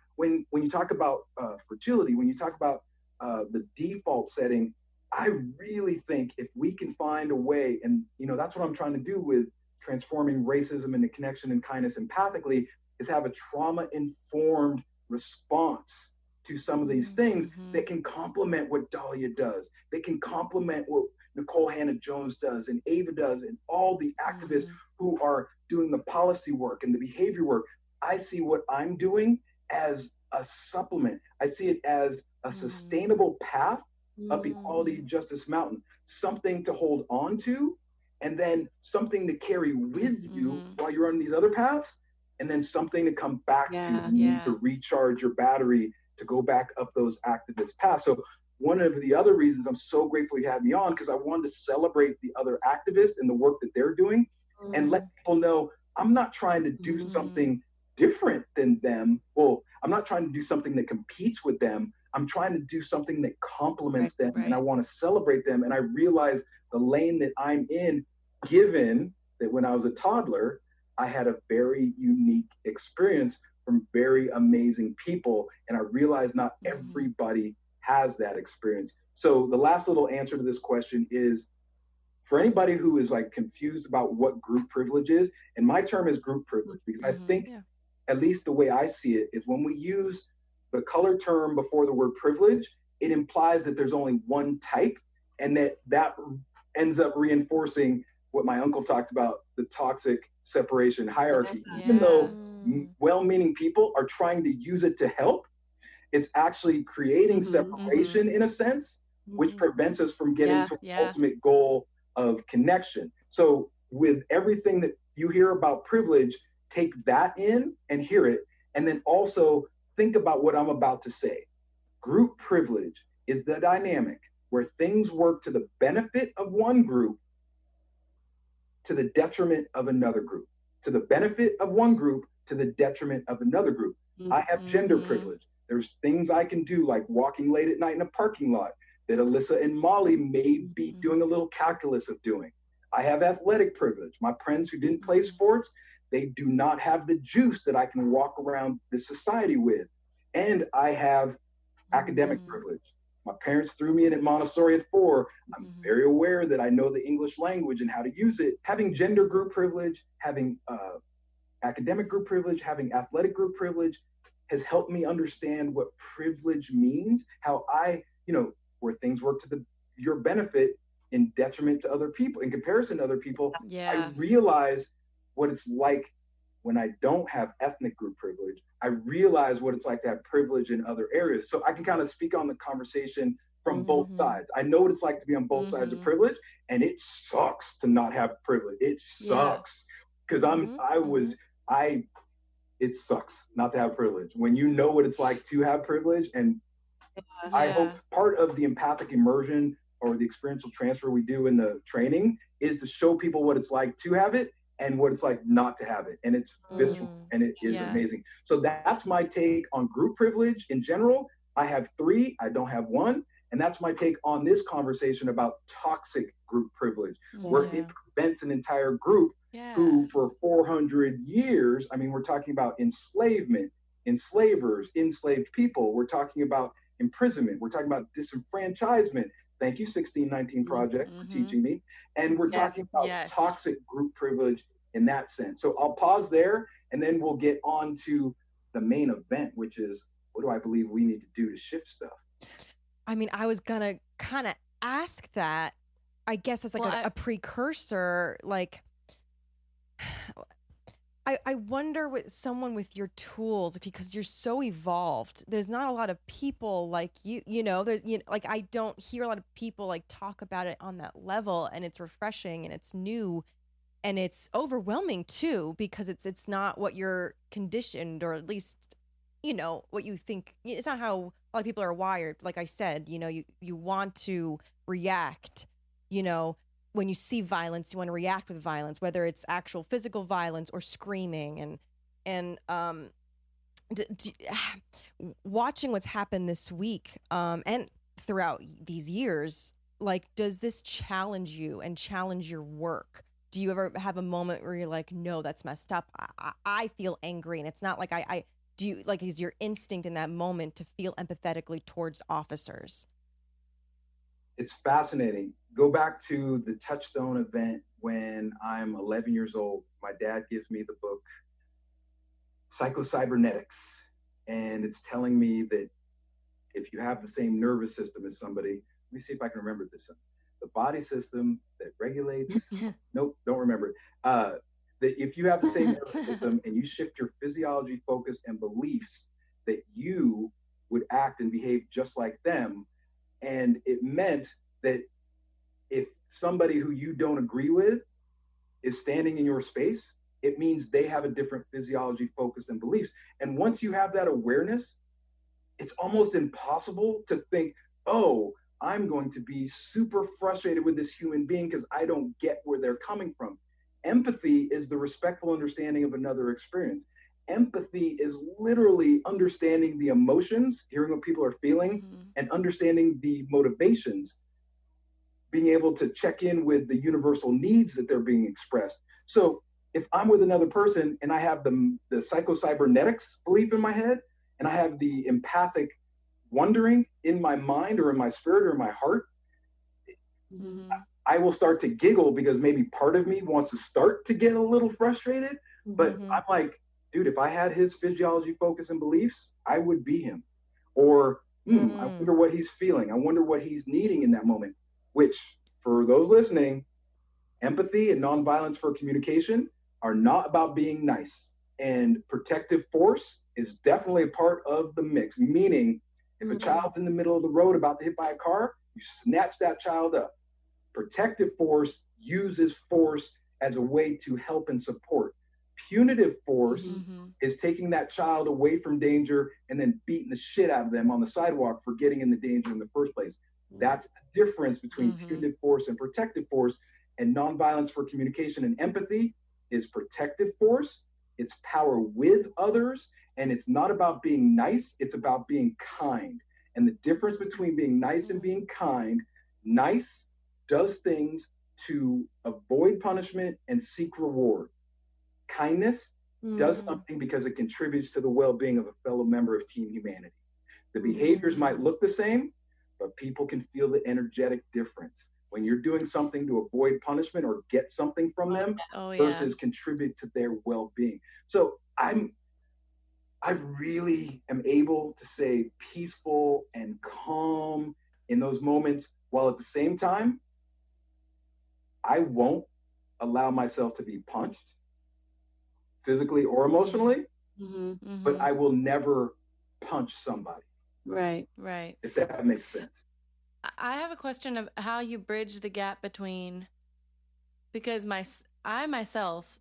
you talk about fragility, when you talk about the default setting, I really think if we can find a way, and that's what I'm trying to do with transforming racism into connection and kindness empathically, is have a trauma-informed response to some of these things that can complement what Dahlia does. They can complement what Nicole Hannah-Jones does and Ava does and all the activists who are doing the policy work and the behavior work. I see what I'm doing as a supplement. I see it as a sustainable path up Equality Justice Mountain, something to hold on to, and then something to carry with you while you're on these other paths, and then something to come back to recharge your battery to go back up those activist paths. So one of the other reasons I'm so grateful you had me on, because I wanted to celebrate the other activists and the work that they're doing and let people know I'm not trying to do something different than them. Well, I'm not trying to do something that competes with them. I'm trying to do something that complements them, and I want to celebrate them. And I realize the lane that I'm in, given that when I was a toddler, I had a very unique experience from very amazing people. And I realized not everybody has that experience. So the last little answer to this question is, for anybody who is like confused about what group privilege is, and my term is group privilege, because I think, at least the way I see it, is when we use the color term before the word privilege, it implies that there's only one type, and that ends up reinforcing what my uncle talked about, the toxic separation hierarchy. Even though well-meaning people are trying to use it to help, it's actually creating separation in a sense, which prevents us from getting to the ultimate goal of connection. So with everything that you hear about privilege, take that in and hear it, and then also think about what I'm about to say. Group privilege is the dynamic where things work to the benefit of one group to the detriment of another group, to the benefit of one group to the detriment of another group. I have gender privilege. There's things I can do, like walking late at night in a parking lot, that Alyssa and Molly may be doing a little calculus of doing. I have athletic privilege. My friends who didn't play sports, they do not have the juice that I can walk around this society with. And I have academic privilege. My parents threw me in at Montessori at 4. I'm very aware that I know the English language and how to use it. Having gender group privilege, having academic group privilege, having athletic group privilege has helped me understand what privilege means, how I, where things work to your benefit in detriment to other people, in comparison to other people. I realize what it's like when I don't have ethnic group privilege. I realize what it's like to have privilege in other areas. So I can kind of speak on the conversation from both sides. I know what it's like to be on both sides of privilege, and it sucks to not have privilege. It sucks because it sucks not to have privilege. When you know what it's like to have privilege, and I hope part of the empathic immersion or the experiential transfer we do in the training is to show people what it's like to have it and what it's like not to have it. And it's visceral and it is amazing. So that's my take on group privilege in general. I have 3, I don't have 1. And that's my take on this conversation about toxic group privilege, where it prevents an entire group who for 400 years, I mean, we're talking about enslavement, enslavers, enslaved people. We're talking about imprisonment. We're talking about disenfranchisement. Thank you, 1619 Project, for teaching me. And we're talking about toxic group privilege in that sense. So I'll pause there, and then we'll get on to the main event, which is, what do I believe we need to do to shift stuff? I mean, I was going to kind of ask that, I guess, as like a precursor, like, I wonder with someone with your tools, because you're so evolved. There's not a lot of people like you, there's, like, I don't hear a lot of people like talk about it on that level, and it's refreshing and it's new and it's overwhelming too, because it's not what you're conditioned, or at least, what you think. It's not how a lot of people are wired. Like I said, you want to react, when you see violence, you want to react with violence, whether it's actual physical violence or screaming. And watching what's happened this week and throughout these years, like, does this challenge you and challenge your work? Do you ever have a moment where you're like, no, that's messed up? I feel angry, and it's not like I do. You, like, is your instinct in that moment to feel empathetically towards officers? It's fascinating. Go back to the Touchstone event when I'm 11 years old. My dad gives me the book Psycho-Cybernetics, and it's telling me that if you have the same nervous system as somebody, let me see if I can remember this. The body system that regulates, nope, don't remember it. That if you have the same nervous system and you shift your physiology, focus, and beliefs, that you would act and behave just like them. And it meant that if somebody who you don't agree with is standing in your space, it means they have a different physiology, focus, and beliefs. And once you have that awareness, it's almost impossible to think, oh, I'm going to be super frustrated with this human being because I don't get where they're coming from. Empathy is the respectful understanding of another experience. Empathy is literally understanding the emotions, hearing what people are feeling, and understanding the motivations, being able to check in with the universal needs that they're being expressed. So if I'm with another person and I have the psycho-cybernetics belief in my head, and I have the empathic wondering in my mind or in my spirit or in my heart, I will start to giggle because maybe part of me wants to start to get a little frustrated. But I'm like, dude, if I had his physiology, focus, and beliefs, I would be him. Or I wonder what he's feeling. I wonder what he's needing in that moment. Which, for those listening, empathy and nonviolence for communication are not about being nice. And protective force is definitely a part of the mix. Meaning, if a child's in the middle of the road about to hit by a car, you snatch that child up. Protective force uses force as a way to help and support. Punitive force is taking that child away from danger and then beating the shit out of them on the sidewalk for getting in the danger in the first place. That's the difference between punitive force and protective force. And nonviolence for communication and empathy is protective force. It's power with others. And it's not about being nice, it's about being kind. And the difference between being nice and being kind, nice does things to avoid punishment and seek reward. Kindness does something because it contributes to the well-being of a fellow member of team humanity. The behaviors might look the same, but people can feel the energetic difference when you're doing something to avoid punishment or get something from them versus contribute to their well-being. So I really am able to stay peaceful and calm in those moments, while at the same time, I won't allow myself to be punched physically or emotionally, but I will never punch somebody. Right. If that makes sense. I have a question of how you bridge the gap between, because I myself,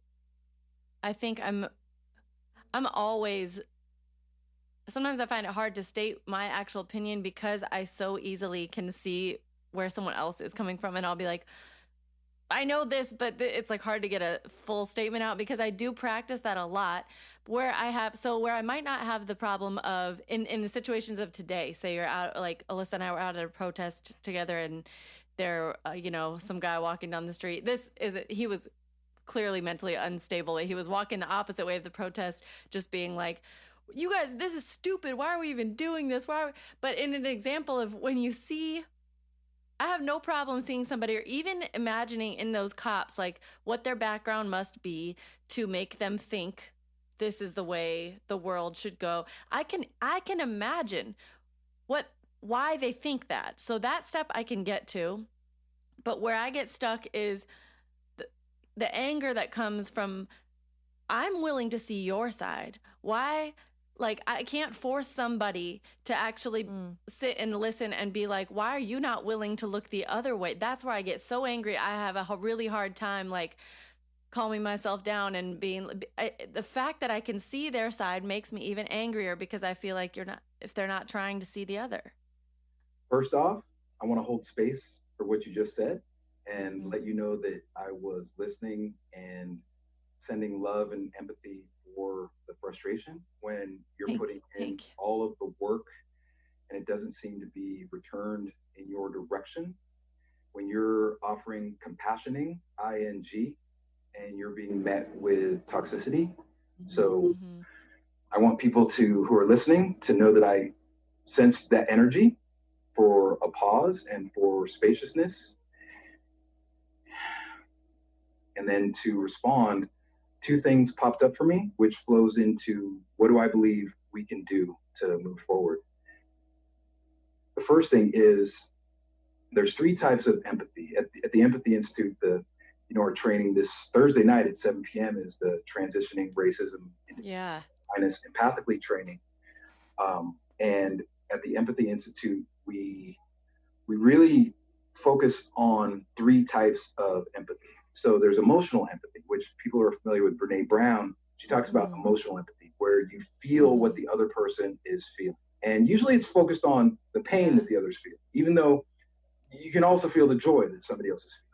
I think I'm always, sometimes I find it hard to state my actual opinion because I so easily can see where someone else is coming from, and I'll be like, I know this, but it's like hard to get a full statement out because I do practice that a lot where I might not have the problem of in the situations of today, say you're out, like Alyssa and I were out at a protest together and there, some guy walking down the street. He was clearly mentally unstable. He was walking the opposite way of the protest, just being like, you guys, this is stupid. Why are we even doing this? But in an example of when you see, I have no problem seeing somebody or even imagining in those cops, like what their background must be to make them think this is the way the world should go. I can imagine why they think that. So that step I can get to, but where I get stuck is the anger that comes from, I'm willing to see your side. Why? Like, I can't force somebody to actually sit and listen and be like, why are you not willing to look the other way? That's where I get so angry. I have a really hard time, like, calming myself down and the fact that I can see their side makes me even angrier because I feel like if they're not trying to see the other. First off, I want to hold space for what you just said and let you know that I was listening and sending love and empathy for the frustration when you're putting in all of the work and it doesn't seem to be returned in your direction. When you're offering compassioning, ing, and you're being met with toxicity. So I want people who are listening to know that I sense that energy for a pause and for spaciousness. And then to respond, two things popped up for me, which flows into what do I believe we can do to move forward. The first thing is there's three types of empathy. At the Empathy Institute, our training this Thursday night at 7 p.m. is the Transitioning Racism Minus Empathically training. And at the Empathy Institute, we really focus on three types of empathy. So there's emotional empathy, which people are familiar with. Brene Brown, she talks about emotional empathy, where you feel what the other person is feeling. And usually it's focused on the pain that the others feel, even though you can also feel the joy that somebody else is feeling.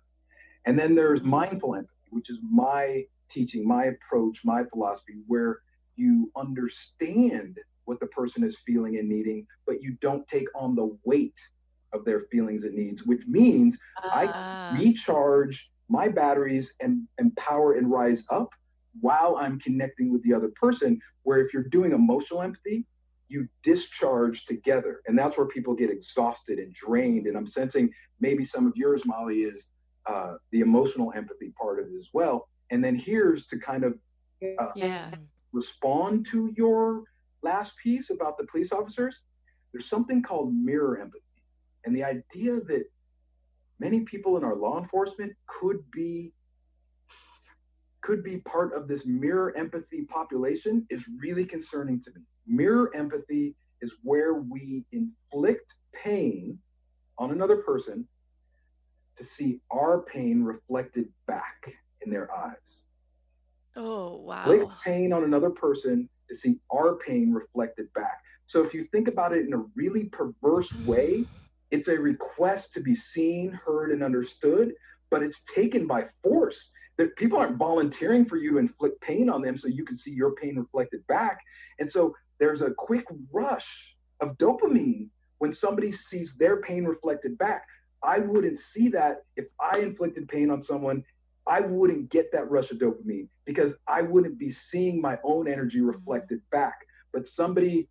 And then there's mindful empathy, which is my teaching, my approach, my philosophy, where you understand what the person is feeling and needing, but you don't take on the weight of their feelings and needs, which means I recharge my batteries and empower and rise up while I'm connecting with the other person, where if you're doing emotional empathy, you discharge together. And that's where people get exhausted and drained. And I'm sensing maybe some of yours, Molly, is the emotional empathy part of it as well. And then here's to kind of respond to your last piece about the police officers. There's something called mirror empathy. And the idea that many people in our law enforcement could be part of this mirror empathy population is really concerning to me. Mirror empathy is where we inflict pain on another person to see our pain reflected back in their eyes. Oh, wow. Inflict pain on another person to see our pain reflected back. So if you think about it in a really perverse way, it's a request to be seen, heard, and understood, but it's taken by force that people aren't volunteering for you to inflict pain on them so you can see your pain reflected back. And so there's a quick rush of dopamine when somebody sees their pain reflected back. I wouldn't see that if I inflicted pain on someone. I wouldn't get that rush of dopamine because I wouldn't be seeing my own energy reflected back. But somebody,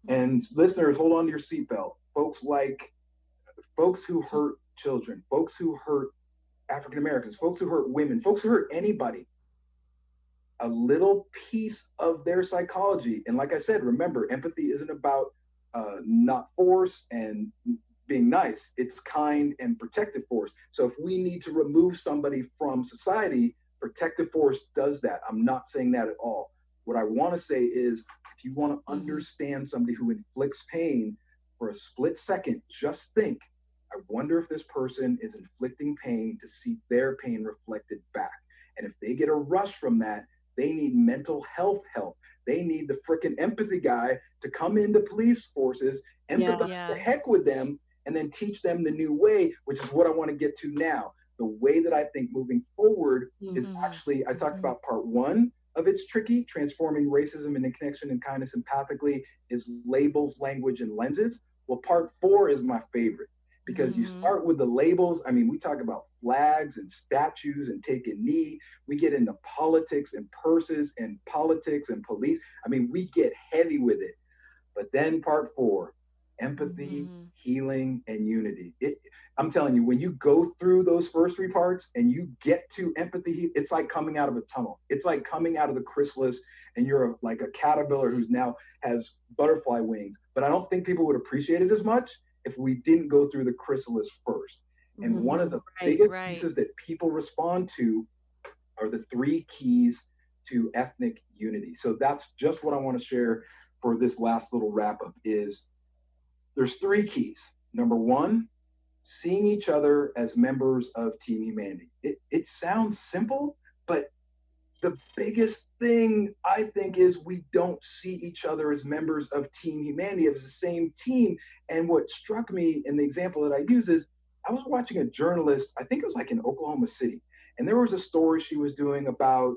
and listeners, hold on to your seatbelt. Folks who hurt children, folks who hurt African Americans, folks who hurt women, folks who hurt anybody, a little piece of their psychology. And like I said, remember, empathy isn't about not force and being nice. It's kind and protective force. So if we need to remove somebody from society, protective force does that. I'm not saying that at all. What I want to say is, if you want to understand somebody who inflicts pain for a split second, just think, I wonder if this person is inflicting pain to see their pain reflected back. And if they get a rush from that, they need mental health help. They need the frickin' empathy guy to come into police forces, empathize the heck with them, and then teach them the new way, which is what I want to get to now. The way that I think moving forward is actually, I talked about part one of It's Tricky, transforming racism into connection and kindness empathically, is labels, language, and lenses. Well, part 4 is my favorite because you start with the labels. I mean, we talk about flags and statues and take a knee. We get into politics and purses and politics and police. I mean, we get heavy with it. But then part 4, empathy, healing, and unity. I'm telling you, when you go through those first 3 parts and you get to empathy, it's like coming out of a tunnel. It's like coming out of the chrysalis and you're like a caterpillar who's now has butterfly wings. But I don't think people would appreciate it as much if we didn't go through the chrysalis first. And one of the biggest pieces that people respond to are the 3 keys to ethnic unity. So that's just what I want to share for this last little wrap up is there's 3 keys. Number 1, seeing each other as members of Team Humanity. It sounds simple, but the biggest thing I think is we don't see each other as members of Team Humanity, as the same team. And what struck me in the example that I use is I was watching a journalist, I think it was like in Oklahoma City, and there was a story she was doing about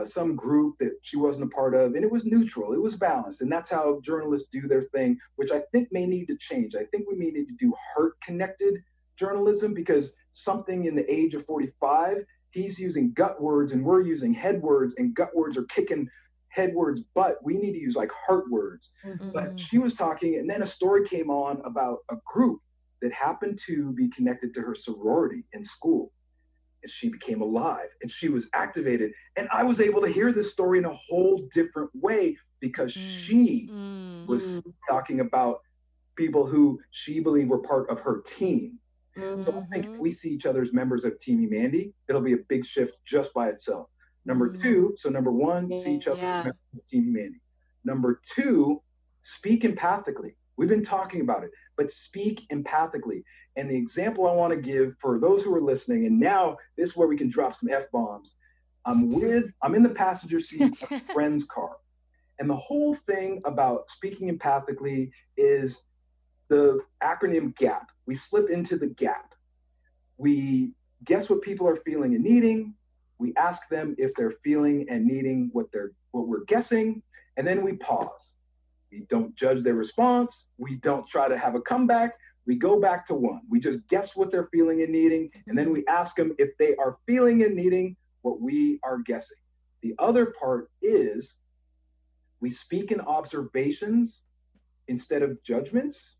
some group that she wasn't a part of, and it was neutral, it was balanced, and that's how journalists do their thing, which I think may need to change. I think we may need to do heart-connected journalism because something in the age of 45, he's using gut words and we're using head words, and gut words are kicking head words, but we need to use like heart words. But she was talking, and then a story came on about a group that happened to be connected to her sorority in school. She became alive and she was activated. And I was able to hear this story in a whole different way because she was talking about people who she believed were part of her team. So I think if we see each other as members of Team Humanity, it'll be a big shift just by itself. Number 2, so number 1, see each other as members of Team Humanity. Number 2, speak empathically. We've been talking about it, but speak empathically. And the example I want to give for those who are listening, and now this is where we can drop some F-bombs. I'm in the passenger seat of a friend's car. And the whole thing about speaking empathically is the acronym GAP. We slip into the GAP. We guess what people are feeling and needing. We ask them if they're feeling and needing what we're guessing, and then we pause. We don't judge their response. We don't try to have a comeback. We go back to 1. We just guess what they're feeling and needing, and then we ask them if they are feeling and needing what we are guessing. The other part is we speak in observations instead of judgments,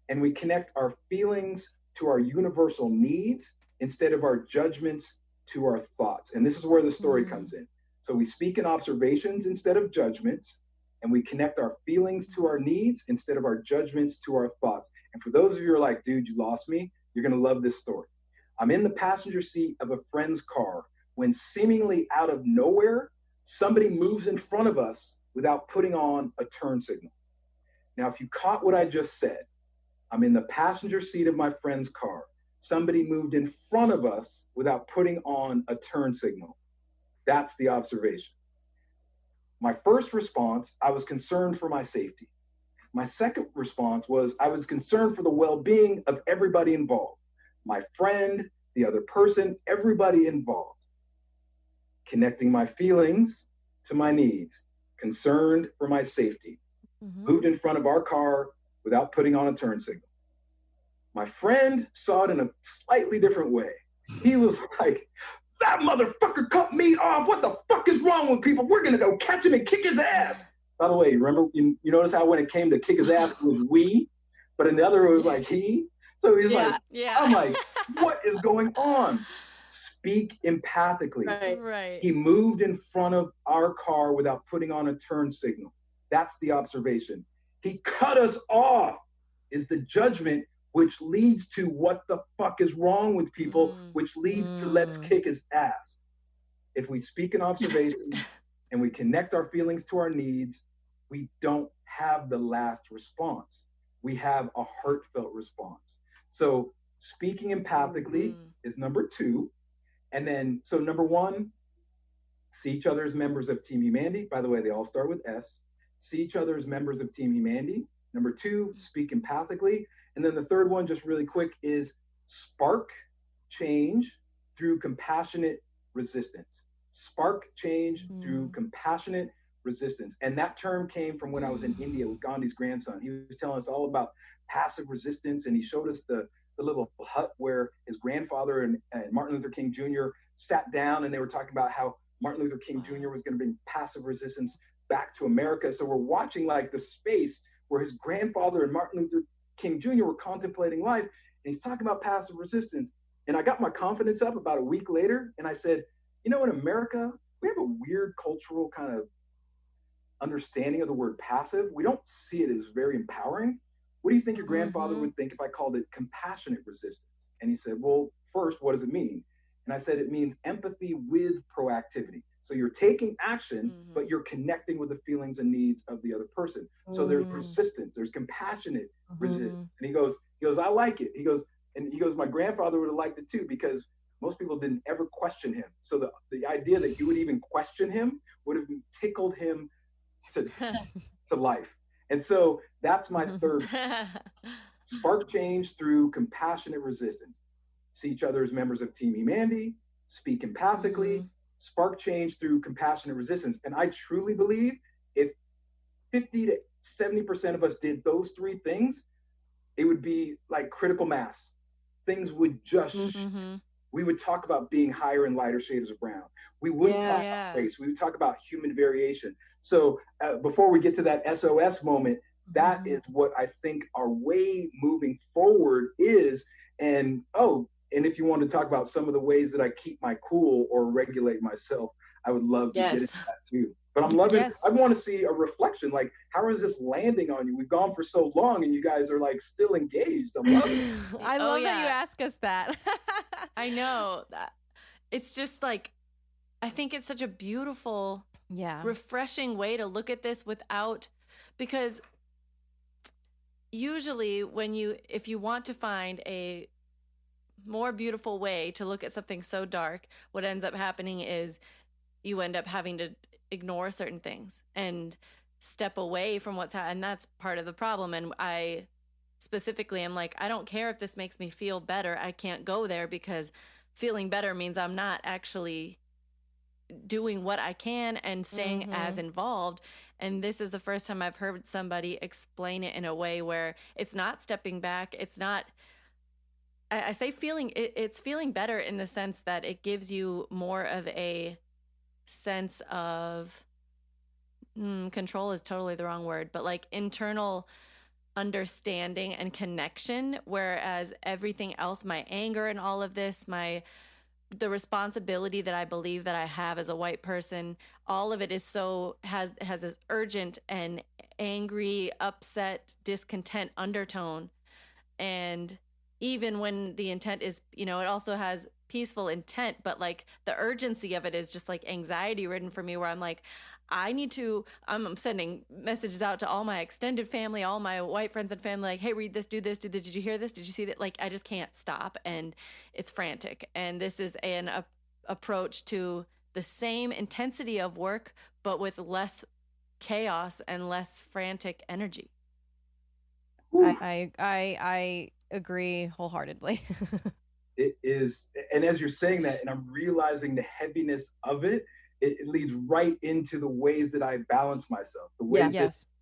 and we connect our feelings to our universal needs instead of our judgments to our thoughts. And this is where the story comes in. So we speak in observations instead of judgments, and we connect our feelings to our needs instead of our judgments to our thoughts. And for those of you who are like, dude, you lost me, you're going to love this story. I'm in the passenger seat of a friend's car when seemingly out of nowhere, somebody moves in front of us without putting on a turn signal. Now, if you caught what I just said, I'm in the passenger seat of my friend's car. Somebody moved in front of us without putting on a turn signal. That's the observation. My first response, I was concerned for my safety. My second response was I was concerned for the well-being of everybody involved. My friend, the other person, everybody involved. connecting my feelings to my needs, concerned for my safety, moved in front of our car without putting on a turn signal. My friend saw it in a slightly different way. He was like, that motherfucker cut me off. What the fuck is wrong with people? We're going to go catch him and kick his ass. By the way, remember, you notice how when it came to kick his ass, it was we, but in the other it was like he. So he's like, I'm like, what is going on? Speak empathically. Right. He moved in front of our car without putting on a turn signal. That's the observation. He cut us off is the judgment, which leads to what the fuck is wrong with people, which leads to let's kick his ass. If we speak in observation and we connect our feelings to our needs, we don't have the last response. We have a heartfelt response. So speaking empathically is number 2. And then, so number 1, see each other as members of Team Humanity. By the way, they all start with S. See each other as members of Team Humanity. Number 2, speak empathically. And then the third one, just really quick, is spark change through compassionate resistance. Spark change through compassionate resistance. And that term came from when I was in India with Gandhi's grandson. He was telling us all about passive resistance, and he showed us the little hut where his grandfather and Martin Luther King Jr. sat down, and they were talking about how Martin Luther King Jr. was going to bring passive resistance back to America. So we're watching like the space where his grandfather and Martin Luther King Jr. were contemplating life, and he's talking about passive resistance. And I got my confidence up about a week later, and I said, in America, we have a weird cultural kind of understanding of the word passive. We don't see it as very empowering. What do you think your grandfather would think if I called it compassionate resistance? And he said, well, first, what does it mean? And I said, it means empathy with proactivity. So you're taking action, but you're connecting with the feelings and needs of the other person. So there's resistance, there's compassionate resistance. And he goes, I like it. He goes, my grandfather would have liked it too, because most people didn't ever question him. So the idea that you would even question him would have tickled him to life. And so that's my third. Spark change through compassionate resistance. See each other as members of Team Humanity, speak empathically, spark change through compassionate resistance. And I truly believe if 50 to 70% of us did those 3 things, it would be like critical mass. Things would just shift. We would talk about being higher and lighter shades of brown. We wouldn't talk about race. We would talk about human variation. So before we get to that SOS moment, that is what I think our way moving forward is. And if you want to talk about some of the ways that I keep my cool or regulate myself, I would love to get into that too. But I'm loving, I want to see a reflection. Like, how is this landing on you? We've gone for so long and you guys are like still engaged. I'm loving it. I love that you ask us that. I know that. It's just like, I think it's such a beautiful, refreshing way to look at this because usually if you want to find a more beautiful way to look at something so dark, what ends up happening is you end up having to ignore certain things and step away from what's happening. And that's part of the problem. And I specifically am like, I don't care if this makes me feel better. I can't go there because feeling better means I'm not actually doing what I can and staying as involved. And this is the first time I've heard somebody explain it in a way where it's not stepping back. It's not, I say it's feeling better in the sense that it gives you more of a sense of control is totally the wrong word, but like internal understanding and connection, whereas everything else, my anger and all of this, the responsibility that I believe that I have as a white person, all of it is has this urgent and angry, upset, discontent undertone. And even when the intent is, it also has peaceful intent, but like the urgency of it is just like anxiety ridden for me, where I'm like, I'm sending messages out to all my extended family, all my white friends and family, like, hey, read this, do this, did you hear this? Did you see that? Like, I just can't stop. And it's frantic. And this is an approach to the same intensity of work, but with less chaos and less frantic energy. I agree wholeheartedly. it is, and as you're saying that, and I'm realizing the heaviness of it, it leads right into the ways that I balance myself, the ways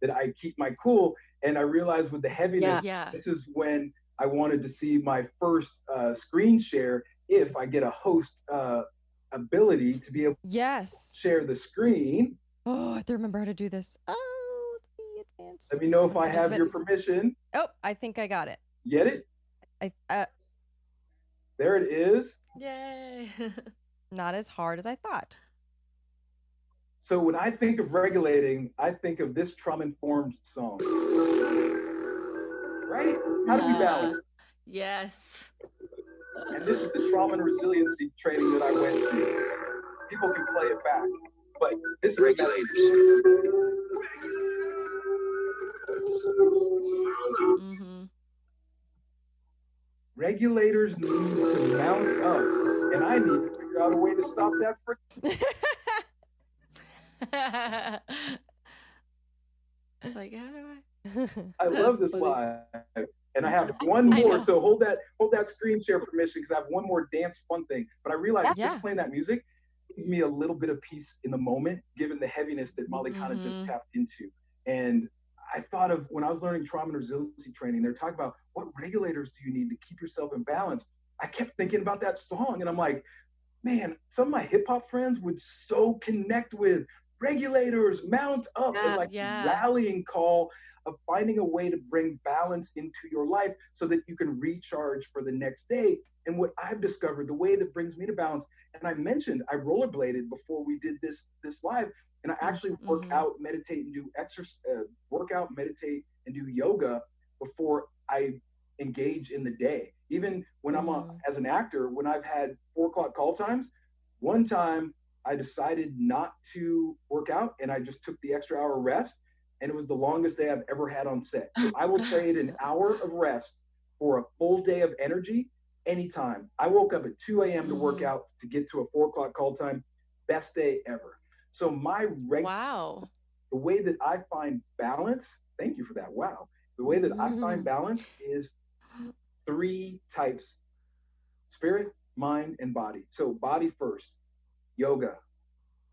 that I keep my cool. And I realized with the heaviness, this is when I wanted to see my first screen share, if I get a host ability to be able to share the screen. Oh, I have to remember how to do this. Oh, let's see, advanced. Let me know if I have your permission. Oh, I think I got it. Get it? There it is. Yay. Not as hard as I thought. So when I think of regulating, I think of this trauma-informed song. Right? How do we balance? Yes. And this is the trauma and resiliency training that I went to. People can play it back. But this is regulators. Mm-hmm. Regulators need to mount up, and I need to figure out a way to stop that friction. Like, how do I love this live, and I have one more. So hold that screen share permission, because I have one more dance fun thing. But I realized just playing that music gave me a little bit of peace in the moment, given the heaviness that Molly kind of just tapped into. And I thought of, when I was learning trauma and resiliency training, they're talking about what regulators do you need to keep yourself in balance. I kept thinking about that song, and I'm like, man, some of my hip hop friends would so connect with regulators, mount up, as like a rallying call of finding a way to bring balance into your life so that you can recharge for the next day. And what I've discovered, the way that brings me to balance, and I mentioned I rollerbladed before we did this live, and I actually work out, meditate, and do exercise, workout, meditate, and do yoga before I engage in the day. Even when I'm as an actor, when I've had 4 o'clock call times, one time I decided not to work out, and I just took the extra hour rest, and it was the longest day I've ever had on set. So I will trade an hour of rest for a full day of energy anytime. I woke up at 2 a.m. to work out to get to a 4 o'clock call time. Best day ever. So my the way that I find balance, thank you for that. Wow. The way that I find balance is 3 types: spirit, mind, and body. So body first, yoga,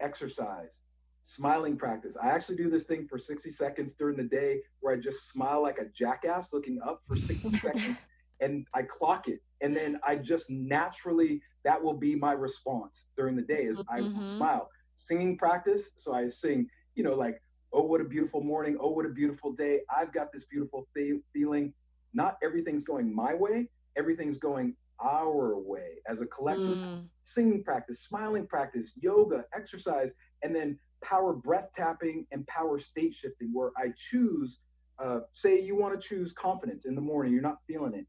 exercise, smiling practice. I actually do this thing for 60 seconds during the day where I just smile like a jackass looking up for 60 seconds, and I clock it. And then I just naturally, that will be my response during the day, is I will smile. Singing practice. So I sing, like, oh, what a beautiful morning. Oh, what a beautiful day. I've got this beautiful feeling. Not everything's going my way. Everything's going our way as a collective. Singing practice, smiling practice, yoga, exercise, and then power breath tapping and power state shifting, where I choose, say you want to choose confidence in the morning, you're not feeling it.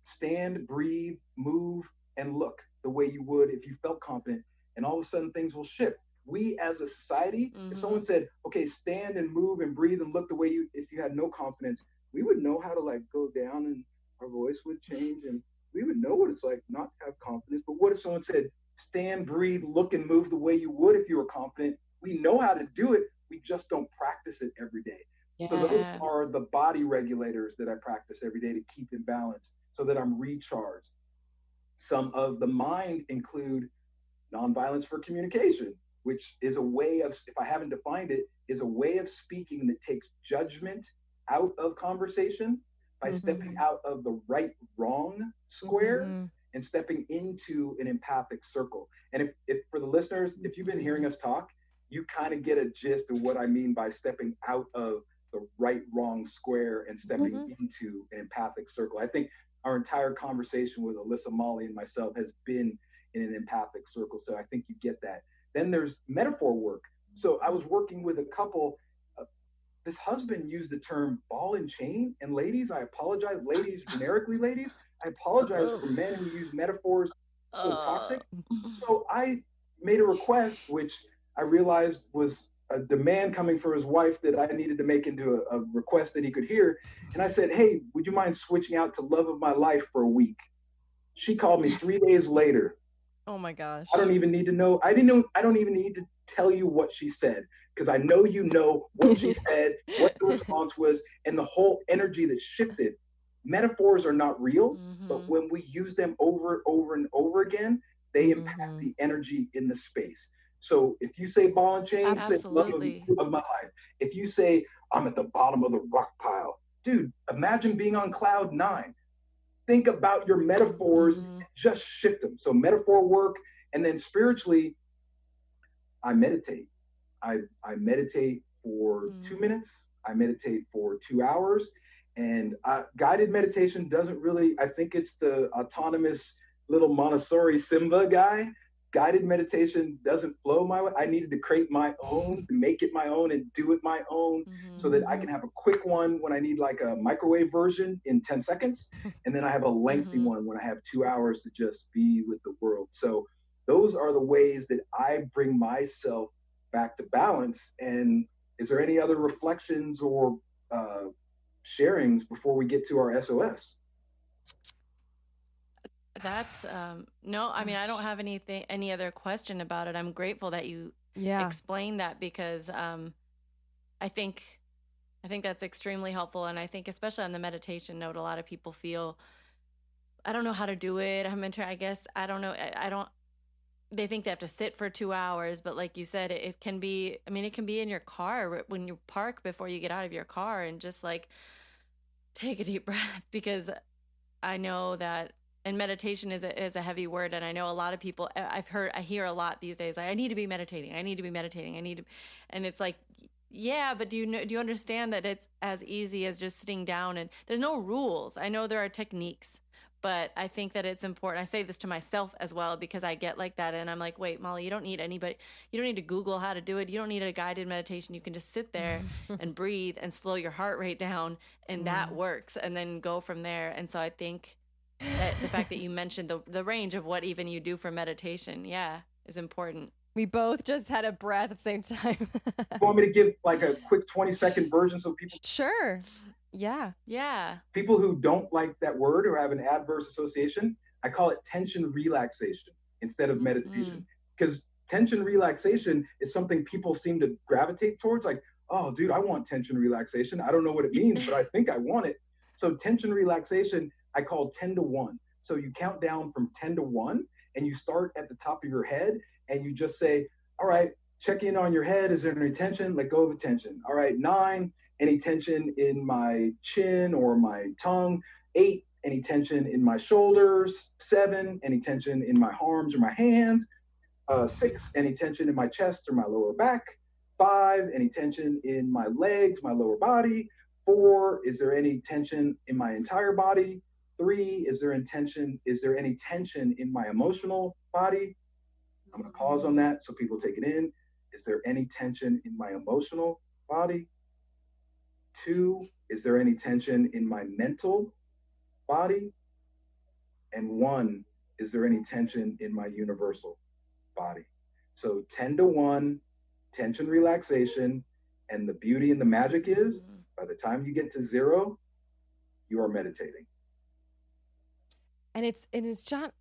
Stand, breathe, move, and look the way you would if you felt confident, and all of a sudden things will shift. We as a society, if someone said, okay, stand and move and breathe and look the way if you had no confidence, we would know how to like go down and our voice would change and we would know what it's like not to have confidence. But what if someone said, stand, breathe, look, and move the way you would if you were confident? We know how to do it. We just don't practice it every day. Yeah. So those are the body regulators that I practice every day to keep in balance so that I'm recharged. Some of the mind include nonviolence for communication, which is a way of, if I haven't defined it, is a way of speaking that takes judgment out of conversation by stepping out of the right-wrong square and stepping into an empathic circle. And if for the listeners, if you've been hearing us talk, you kind of get a gist of what I mean by stepping out of the right-wrong square and stepping into an empathic circle. I think our entire conversation with Alyssa, Molly, and myself has been in an empathic circle. So I think you get that. Then there's metaphor work. So I was working with a couple. This husband used the term ball and chain. And ladies, I apologize. Ladies, generically ladies, I apologize for men who use metaphors so toxic. So I made a request, which I realized was a demand coming from his wife that I needed to make into a request that he could hear. And I said, hey, would you mind switching out to love of my life for a week? She called me 3 days later. Oh my gosh. I don't even need to know. I don't even need to tell you what she said, because I know you know what she said, what the response was, and the whole energy that shifted. Metaphors are not real, but when we use them over and over again, they impact the energy in the space. So if you say ball and chain, say love of my life. If you say I'm at the bottom of the rock pile, dude, imagine being on cloud 9. Think about your metaphors, just shift them. So metaphor work, and then spiritually, I meditate. I meditate for 2 minutes. I meditate for 2 hours. And guided meditation doesn't really, I think it's the autonomous little Montessori Simba guy. Guided meditation doesn't flow my way. I needed to create my own, make it my own, and do it my own so that I can have a quick one when I need like a microwave version in 10 seconds. And then I have a lengthy one when I have 2 hours to just be with the world. So those are the ways that I bring myself back to balance. And is there any other reflections or sharings before we get to our SOS? That's no, I mean, I don't have any other question about it. I'm grateful that you explained that, because I think that's extremely helpful. And I think especially on the meditation note, a lot of people feel, I don't know how to do it. I guess, I don't know. They think they have to sit for 2 hours, but like you said, it can be in your car when you park before you get out of your car, and just like take a deep breath, because I know that, and meditation is a heavy word. And I know a lot of people, I hear a lot these days, like, I need to be meditating. And it's like, yeah, but do you understand that it's as easy as just sitting down, and there's no rules. I know there are techniques, but I think that it's important. I say this to myself as well, because I get like that. And I'm like, wait, Molly, you don't need to Google how to do it. You don't need a guided meditation. You can just sit there and breathe and slow your heart rate down, and that works, and then go from there. And so I think that the fact that you mentioned the range of what even you do for meditation, is important. We both just had a breath at the same time. You want me to give like a quick 20-second version so people... Sure. Yeah. People who don't like that word or have an adverse association, I call it tension relaxation instead of meditation. Because tension relaxation is something people seem to gravitate towards. Like, oh, dude, I want tension relaxation. I don't know what it means, but I think I want it. So tension relaxation, I call 10 to 1. So you count down from 10 to 1, and you start at the top of your head, and you just say, all right, check in on your head. Is there any tension? Let go of the tension. All right, 9, any tension in my chin or my tongue. 8, any tension in my shoulders. 7, any tension in my arms or my hands. 6, any tension in my chest or my lower back. 5, any tension in my legs, my lower body. 4, is there any tension in my entire body? 3, is there any tension in my emotional body? I'm going to pause on that so people take it in. Is there any tension in my emotional body? 2, is there any tension in my mental body? And 1, is there any tension in my universal body? So 10 to 1, tension relaxation, and the beauty and the magic is, by the time you get to 0, you are meditating. And it's John,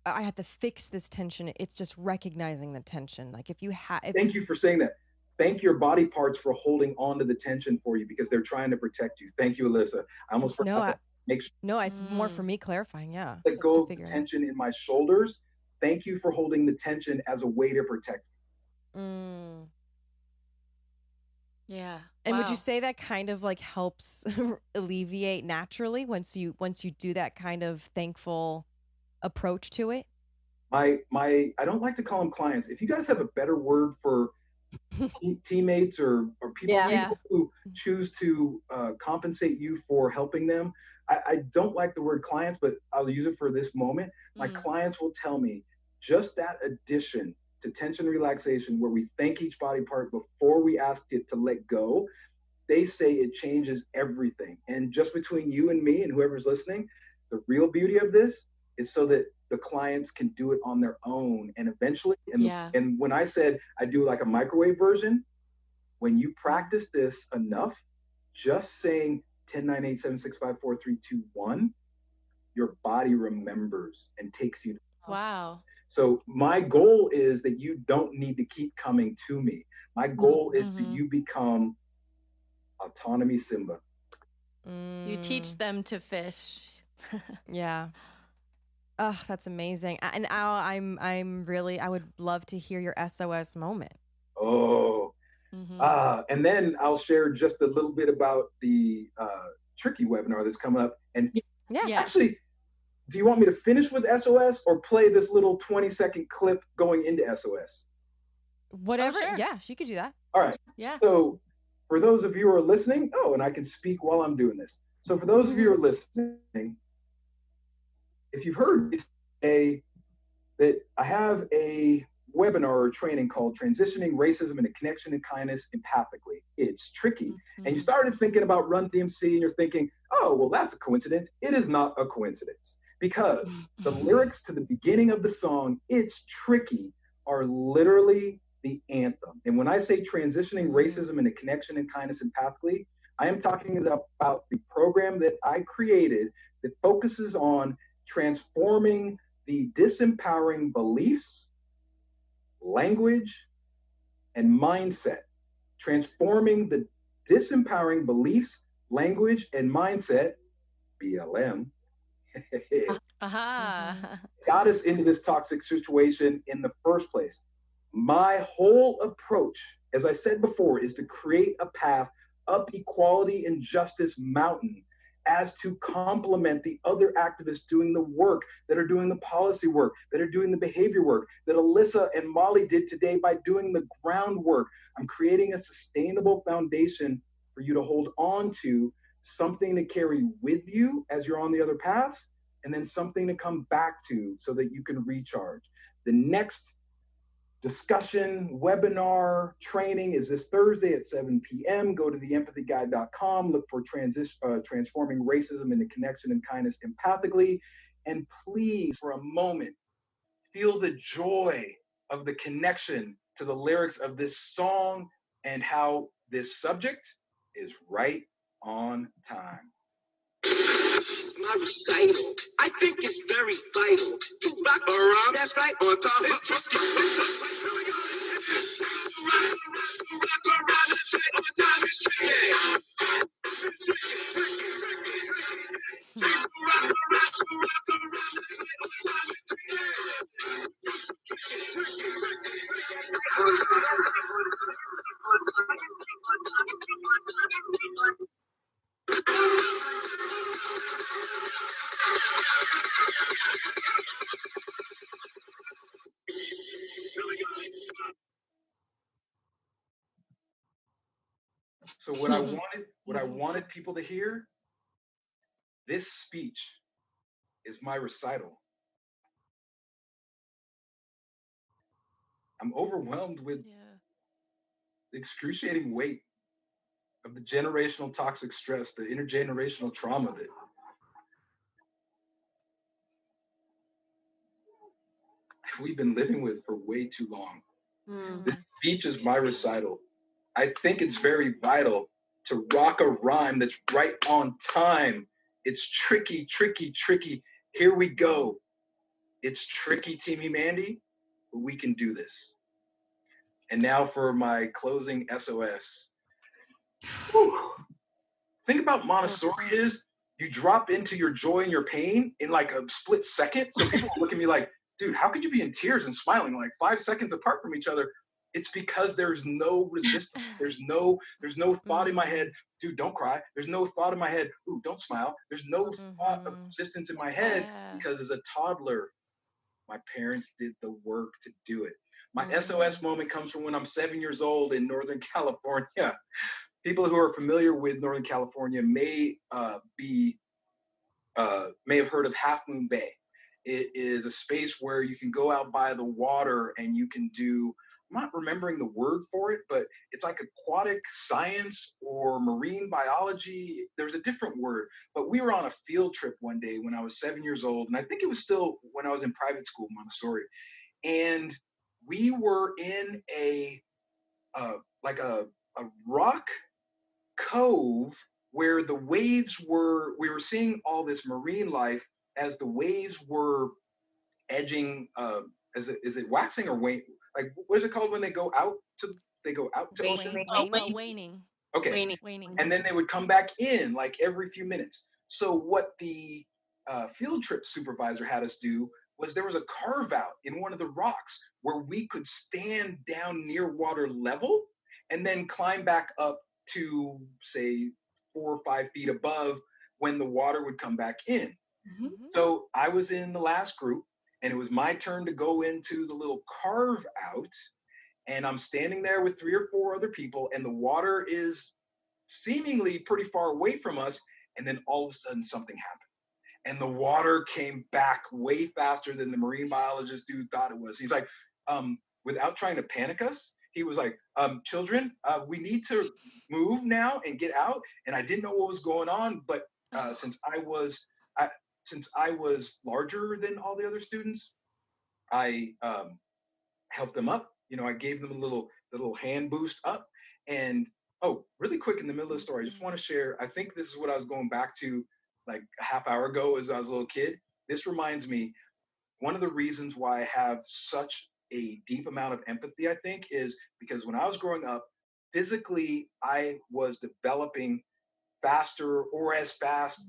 I had to fix this tension. It's just recognizing the tension. Like if you have... Thank you for saying that. Thank your body parts for holding on to the tension for you, because they're trying to protect you. Thank you, Alyssa. I almost forgot that. No, it's more for me clarifying, yeah. Let go of the tension in my shoulders. Thank you for holding the tension as a way to protect me. Yeah. And would you say that kind of like helps alleviate naturally once you do that kind of thankful approach to it? I don't like to call them clients. If you guys have a better word for teammates or people who choose to compensate you for helping them, I don't like the word clients, but I'll use it for this moment. My clients will tell me just that addition to tension relaxation, where we thank each body part before we ask it to let go, they say it changes everything. And just between you and me and whoever's listening, the real beauty of this is so that the clients can do it on their own. And eventually, and when I said I do like a microwave version, when you practice this enough, just saying 10, 9, 8, 7, 6, 5, 4, 3, 2, 1, your body remembers and takes you. Wow. So my goal is that you don't need to keep coming to me. My goal is that you become autonomy Simba. You teach them to fish. Yeah. Oh, that's amazing. And I'm really, I would love to hear your SOS moment. Oh, and then I'll share just a little bit about the tricky webinar that's coming up. And actually, do you want me to finish with SOS or play this little 20-second clip going into SOS? Whatever. Oh, sure. Yeah, you could do that. All right. Yeah. So for those of you who are listening, and I can speak while I'm doing this. So for those of you who are listening, if you've heard me say that I have a webinar or training called Transitioning Racism into Connection and Kindness Empathically. It's tricky. And you started thinking about Run DMC and you're thinking, oh, well, that's a coincidence. It is not a coincidence because the lyrics to the beginning of the song, It's Tricky, are literally the anthem. And when I say transitioning racism into connection and kindness empathically, I am talking about the program that I created that focuses on transforming the disempowering beliefs, language, and mindset. Transforming the disempowering beliefs, language, and mindset, BLM, got us into this toxic situation in the first place. My whole approach, as I said before, is to create a path up equality and justice mountain as to complement the other activists doing the work, that are doing the policy work, that are doing the behavior work, that Alyssa and Molly did today by doing the groundwork. I'm creating a sustainable foundation for you to hold on to, something to carry with you as you're on the other paths, and then something to come back to so that you can recharge. The next discussion, webinar, training is this Thursday at 7 p.m. Go to theempathyguide.com, look for transforming racism into connection and kindness empathically. And please, for a moment, feel the joy of the connection to the lyrics of this song and how this subject is right on time. My recital, I think it's very vital to rock around. That's right. On time. So what I wanted people to hear, this speech is my recital. I'm overwhelmed with the excruciating weight of the generational toxic stress, the intergenerational trauma that we've been living with for way too long. This speech is my recital. I think it's very vital to rock a rhyme that's right on time. It's tricky, tricky, tricky. Here we go. It's tricky, Teamy Mandy, but we can do this. And now for my closing SOS. Whew. Think about Montessori is, you drop into your joy and your pain in like a split second. So people look at me like, dude, how could you be in tears and smiling like 5 seconds apart from each other? It's because there's no resistance. There's no thought in my head, dude, don't cry. There's no thought in my head, ooh, don't smile. There's no thought of resistance in my head because as a toddler, my parents did the work to do it. My SOS moment comes from when I'm 7 years old in Northern California. People who are familiar with Northern California may have heard of Half Moon Bay. It is a space where you can go out by the water and you can do, I'm not remembering the word for it, but it's like aquatic science or marine biology. There's a different word, but we were on a field trip one day when I was 7 years old, and I think it was still when I was in private school, Montessori, and we were in a rock cove where the waves were, we were seeing all this marine life as the waves were edging, is it waxing or waning? Like, what is it called when they go out to ocean? Waning. Okay. Waning. And then they would come back in like every few minutes. So what the field trip supervisor had us do was there was a carve out in one of the rocks where we could stand down near water level and then climb back up to, say, 4 or 5 feet above when the water would come back in. Mm-hmm. So I was in the last group, and it was my turn to go into the little carve out, and I'm standing there with 3 or 4 other people, and the water is seemingly pretty far away from us, and then all of a sudden something happened. And the water came back way faster than the marine biologist dude thought it was. He's like, without trying to panic us, he was like, children, we need to move now and get out. And I didn't know what was going on, but since I was larger than all the other students, I helped them up. You know, I gave them a little hand boost up. And really quick in the middle of the story, I just want to share. I think this is what I was going back to like a half hour ago as I was a little kid. This reminds me, one of the reasons why I have such a deep amount of empathy, I think, is because when I was growing up, physically, I was developing faster or as fast,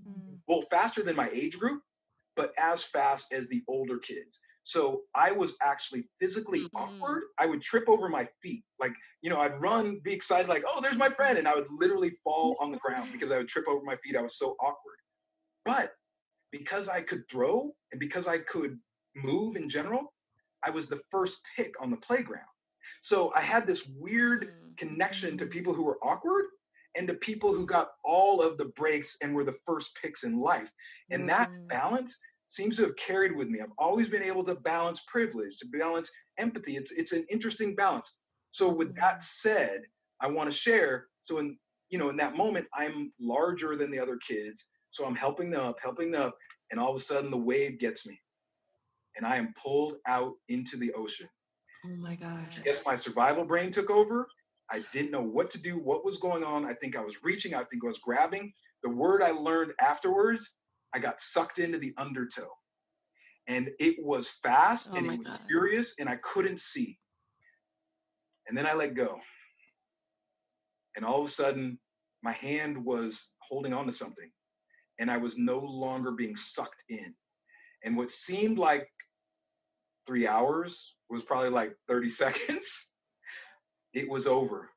well, faster than my age group, but as fast as the older kids. So I was actually physically awkward. I would trip over my feet. Like, you know, I'd run, be excited, like, oh, there's my friend. And I would literally fall on the ground because I would trip over my feet. I was so awkward. But because I could throw and because I could move in general, I was the first pick on the playground. So I had this weird connection to people who were awkward and to people who got all of the breaks and were the first picks in life. And that balance seems to have carried with me. I've always been able to balance privilege, to balance empathy. It's an interesting balance. So with that said, I want to share. So in that moment, I'm larger than the other kids. So I'm helping them up, and all of a sudden the wave gets me. And I am pulled out into the ocean. Oh my gosh. I guess my survival brain took over. I didn't know what to do, what was going on. I think I was reaching, I think I was grabbing. The word I learned afterwards, I got sucked into the undertow. And it was fast and it was furious and I couldn't see. And then I let go. And all of a sudden, my hand was holding on to something. And I was no longer being sucked in. And what seemed like 3 hours was probably like 30 seconds. It was over.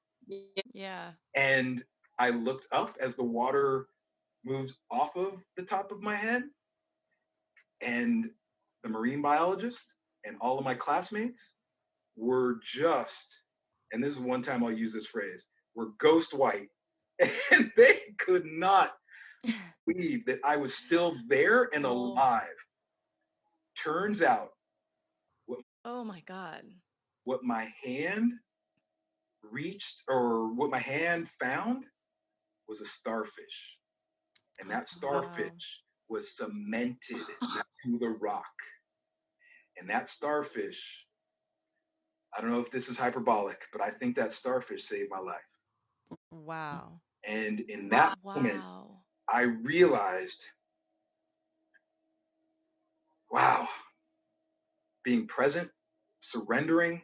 Yeah. And I looked up as the water moved off of the top of my head. And the marine biologist and all of my classmates were just, and this is one time I'll use this phrase, were ghost white. And they could not believe that I was still there and alive. Turns out, oh my God, what my hand reached or what my hand found was a starfish. And that starfish was cemented to the rock. And that starfish, I don't know if this is hyperbolic, but I think that starfish saved my life. Wow. And in that moment, I realized, wow, being present, surrendering,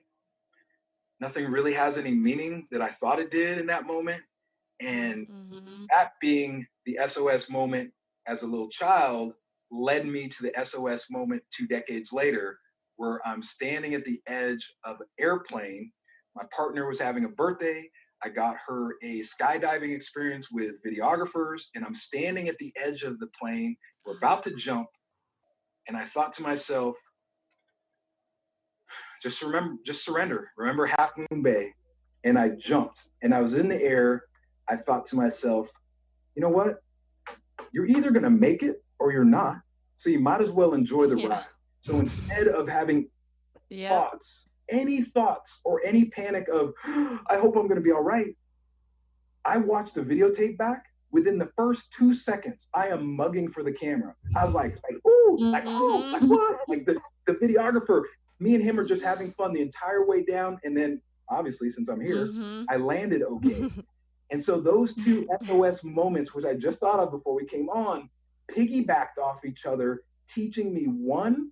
nothing really has any meaning that I thought it did in that moment. And that being the SOS moment as a little child led me to the SOS moment 2 decades later, where I'm standing at the edge of an airplane. My partner was having a birthday. I got her a skydiving experience with videographers, and I'm standing at the edge of the plane. We're about to jump. And I thought to myself, just surrender. Remember Half Moon Bay. And I jumped and I was in the air. I thought to myself, you know what? You're either going to make it or you're not. So you might as well enjoy the ride. So instead of having thoughts, any thoughts or any panic of, I hope I'm going to be all right, I watched the videotape back. Within the first 2 seconds, I am mugging for the camera. I was like, ooh, like what? Like the videographer, me and him are just having fun the entire way down. And then obviously, since I'm here, I landed okay. And so those 2 SOS moments, which I just thought of before we came on, piggybacked off each other, teaching me, 1,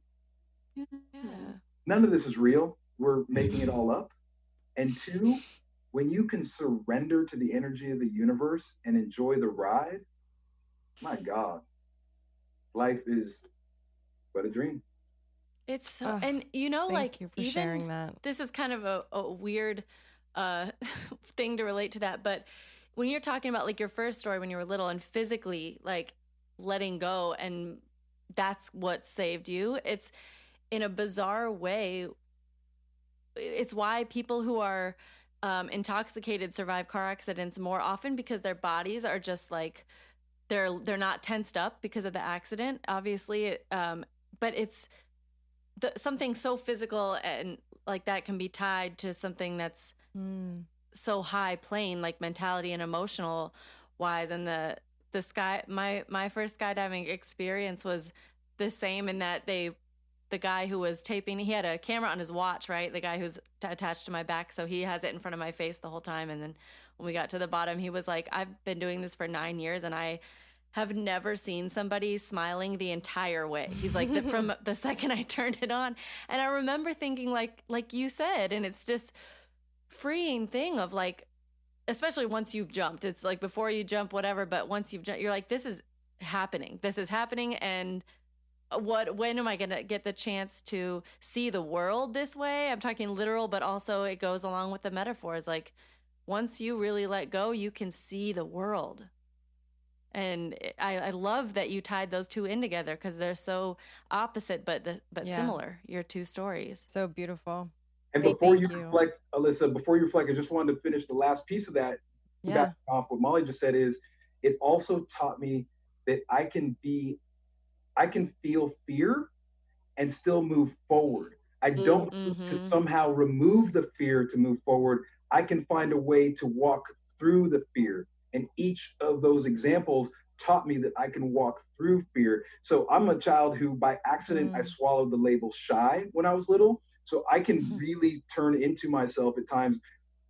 none of this is real. We're making it all up. And 2, when you can surrender to the energy of the universe and enjoy the ride, my God, life is but a dream. It's so, and thank you for sharing that. This is kind of a weird thing to relate to that, but when you're talking about like your first story when you were little and physically like letting go, and that's what saved you, it's in a bizarre way, it's why people who are intoxicated survive car accidents more often, because their bodies are just like, they're not tensed up because of the accident, obviously, but it's something so physical and like that can be tied to something that's so high plane, like mentality and emotional wise. And the sky, my first skydiving experience was the same in that the guy who was taping, he had a camera on his watch, right? The guy who's attached to my back. So he has it in front of my face the whole time. And then when we got to the bottom, he was like, I've been doing this for 9 years and I have never seen somebody smiling the entire way. He's like, from the second I turned it on. And I remember thinking like you said, and it's just freeing thing of like, especially once you've jumped, it's like before you jump, whatever, but once you've jumped, you're like, this is happening. And when am I going to get the chance to see the world this way? I'm talking literal, but also it goes along with the metaphors. Like once you really let go, you can see the world. And I love that you tied those two in together because they're so opposite, but similar, your two stories. So beautiful. And before you reflect, Alyssa, I just wanted to finish the last piece of that. Back off what Molly just said is, it also taught me that I can feel fear and still move forward. I don't need to somehow remove the fear to move forward. I can find a way to walk through the fear. And each of those examples taught me that I can walk through fear. So I'm a child who by accident, I swallowed the label shy when I was little. So I can really turn into myself at times.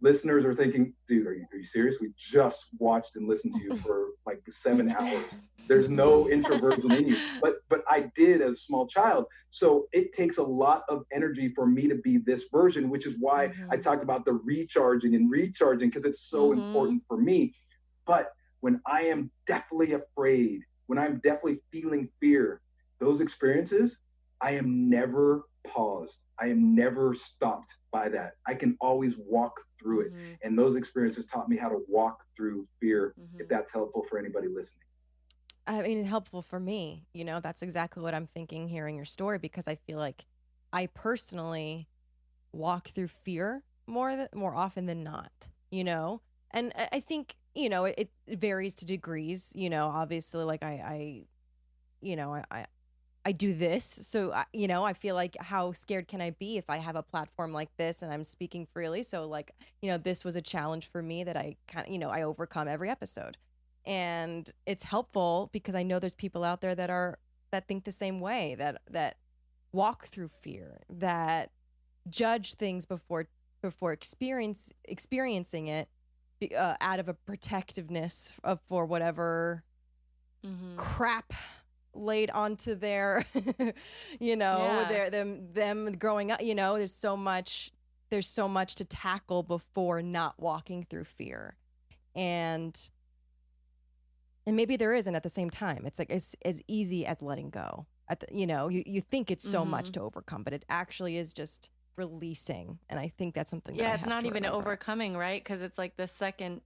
Listeners are thinking, dude, are you serious? We just watched and listened to you for like 7 hours. There's no introversion in you. But I did as a small child. So it takes a lot of energy for me to be this version, which is why I talk about the recharging, because it's so important for me. But when I am deathly afraid, when I'm deathly feeling fear, those experiences, I am never paused. I am never stopped by that. I can always walk through it. And those experiences taught me how to walk through fear, if that's helpful for anybody listening. I mean, it's helpful for me. That's exactly what I'm thinking hearing your story, because I feel like I personally walk through fear more often than not, And I think, it varies to degrees, obviously, like I do this. So, I feel like how scared can I be if I have a platform like this and I'm speaking freely? So like, this was a challenge for me that I kind of, I overcome every episode. And it's helpful because I know there's people out there that think the same way, that walk through fear, that judge things before experiencing it, out of a protectiveness for whatever crap laid onto their them growing up. There's so much to tackle before not walking through fear, and maybe there isn't at the same time. It's like it's as easy as letting go. You think it's so much to overcome, but it actually is just releasing. And I think that's something that it's not even overcoming, right? Because it's like the second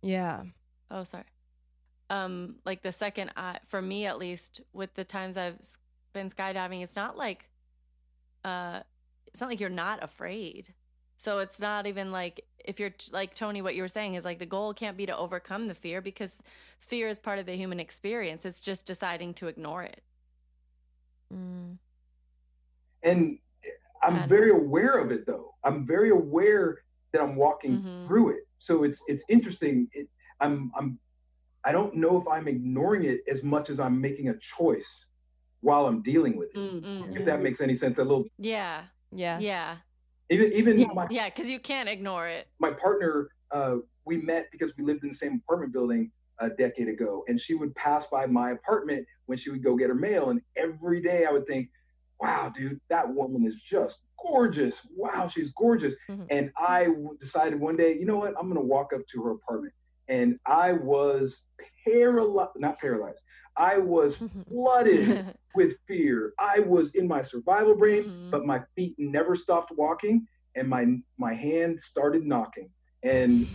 like the second for me, at least with the times I've been skydiving, it's not like you're not afraid. So it's not even like, if you're like Tony, what you were saying is like the goal can't be to overcome the fear, because fear is part of the human experience. It's just deciding to ignore it. And I'm very aware of it, though. I'm very aware that I'm walking through it. So it's interesting. I don't know if I'm ignoring it as much as I'm making a choice while I'm dealing with it. If that makes any sense. Even because you can't ignore it. My partner, we met because we lived in the same apartment building a decade ago, and she would pass by my apartment when she would go get her mail, and every day I would think, wow, dude, that woman is just gorgeous. Wow, she's gorgeous. And I decided one day, you know what? I'm going to walk up to her apartment. And I was not paralyzed. I was flooded with fear. I was in my survival brain, but my feet never stopped walking, and my hand started knocking. And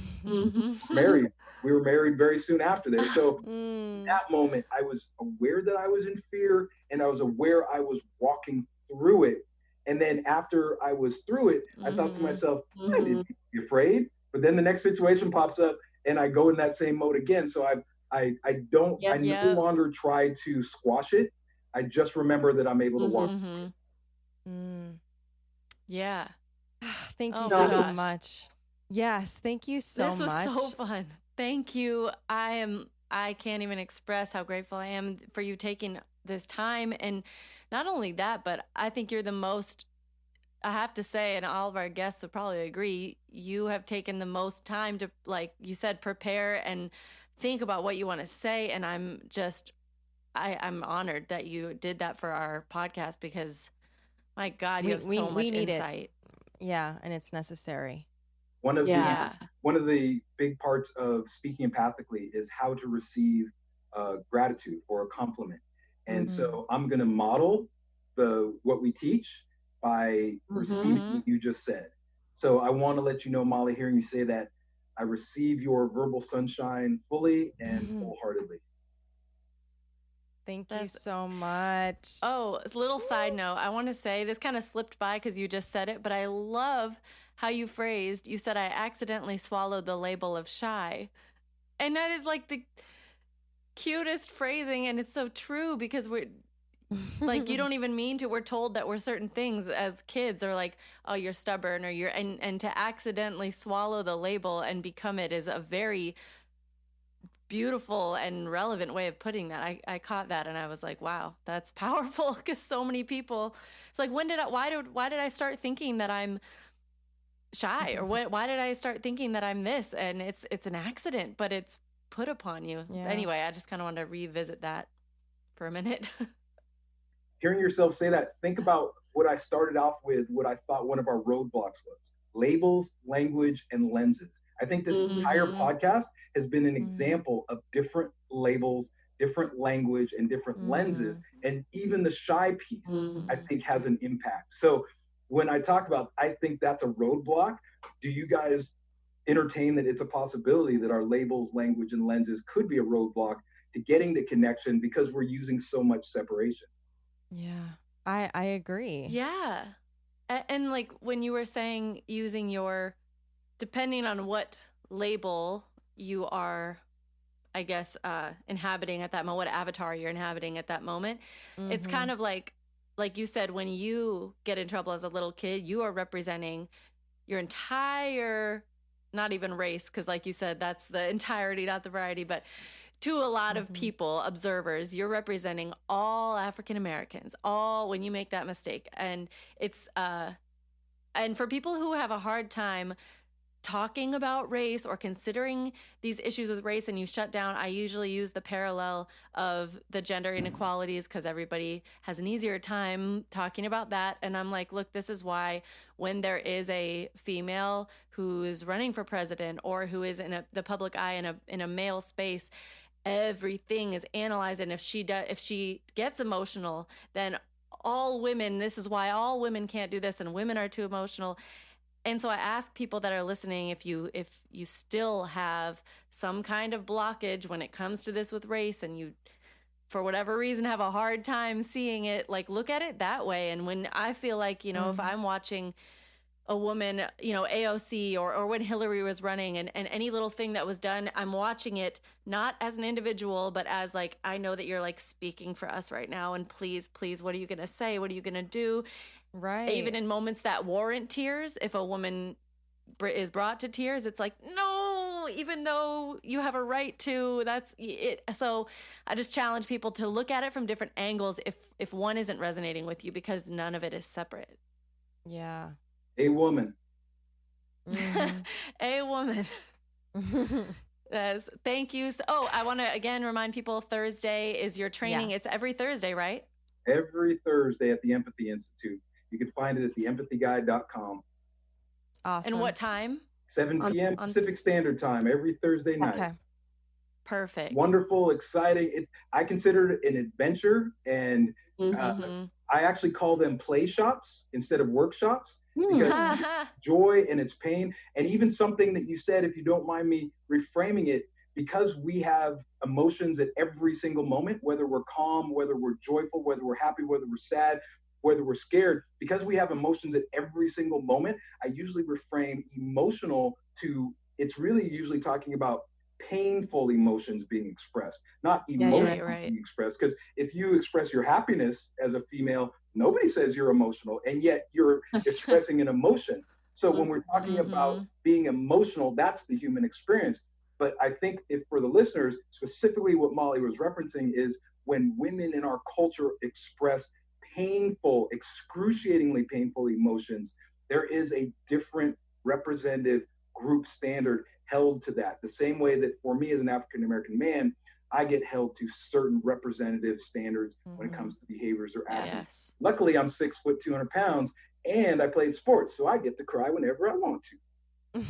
married. We were married very soon after there. So in that moment, I was aware that I was in fear, and I was aware I was walking through it. And then after I was through it, I thought to myself, I didn't be afraid. But then the next situation pops up, and I go in that same mode again. So I no longer try to squash it. I just remember that I'm able to walk. Yeah. Thank you so much. Yes, thank you so much. This was so fun. Thank you. I can't even express how grateful I am for you taking this time. And not only that, but I think you're the most, I have to say, and all of our guests would probably agree, you have taken the most time to, like you said, prepare and think about what you want to say. And I'm honored that you did that for our podcast, because my God, you have so much insight. Yeah, and it's necessary. One of the big parts of speaking empathically is how to receive gratitude or a compliment. And so I'm going to model what we teach by receiving what you just said. So I want to let you know, Molly, hearing you say that, I receive your verbal sunshine fully and wholeheartedly. Thank you so much. Oh, a little side note. I want to say, this kind of slipped by because you just said it, but I love how you said, I accidentally swallowed the label of shy. And that is like the cutest phrasing. And it's so true, because we're like, you don't even mean to. We're told that we're certain things as kids, or like, oh, you're stubborn, or and to accidentally swallow the label and become it is a very beautiful and relevant way of putting that. I caught that, and I was like, wow, that's powerful, because so many people, it's like, why did I start thinking that I'm shy, or why did I start thinking that I'm this? And it's an accident, but it's put upon you. Yeah. Anyway, I just kind of wanted to revisit that for a minute. Hearing yourself say that, think about what I started off with, what I thought one of our roadblocks was: labels, language, and lenses. I think this entire podcast has been an example of different labels, different language, and different lenses. And even the shy piece, I think, has an impact. So when I talk about, I think that's a roadblock, do you guys entertain that it's a possibility that our labels, language, and lenses could be a roadblock to getting to connection, because we're using so much separation? Yeah, I agree. Yeah. And like when you were saying using your, depending on what label you are, I guess, inhabiting at that moment, what avatar you're inhabiting at that moment, it's kind of like you said, when you get in trouble as a little kid, you are representing your entire, not even race, because like you said, that's the entirety, not the variety, but to a lot of people, observers, you're representing all African Americans, all when you make that mistake. And it's, and for people who have a hard time talking about race or considering these issues with race, and you shut down, I usually use the parallel of the gender inequalities, because everybody has an easier time talking about that. And I'm like, look, this is why when there is a female who is running for president, or who is in the public eye in a male space, everything is analyzed. And if she gets emotional, then all women, this is why all women can't do this, and women are too emotional. And so I ask people that are listening, if you still have some kind of blockage when it comes to this with race, and you, for whatever reason, have a hard time seeing it, like, look at it that way. And when I feel like, if I'm watching a woman, AOC, or when Hillary was running, and any little thing that was done, I'm watching it not as an individual, but as like, I know that you're like speaking for us right now, and please, what are you going to say? What are you going to do? Right. Even in moments that warrant tears, if a woman is brought to tears, it's like, no, even though you have a right to, that's it. So I just challenge people to look at it from different angles if one isn't resonating with you, because none of it is separate. Yeah. A woman. A woman. Yes. Thank you. So, I want to again remind people, Thursday is your training. Yeah. It's every Thursday, right? Every Thursday at the Empathy Institute. You can find it at theempathyguy.com. Awesome. And what time? 7 p.m. Pacific Standard Time every Thursday night. Okay. Perfect. Wonderful, exciting. I consider it an adventure, and I actually call them play shops instead of workshops, because joy and its pain, and even something that you said, if you don't mind me reframing it, because we have emotions at every single moment, whether we're calm, whether we're joyful, whether we're happy, whether we're sad, whether we're scared, because we have emotions at every single moment, I usually reframe emotional to, it's really usually talking about painful emotions being expressed, not emotions being expressed. Because if you express your happiness as a female, nobody says you're emotional, and yet you're expressing an emotion. So when we're talking about being emotional, that's the human experience. But I think if for the listeners, specifically what Molly was referencing is when women in our culture express painful, excruciatingly painful emotions, there is a different representative group standard held to that. The same way that for me as an African-American man, I get held to certain representative standards when it comes to behaviors or actions. Yes. Luckily, I'm 6 foot, 200 pounds, and I played sports, so I get to cry whenever I want to.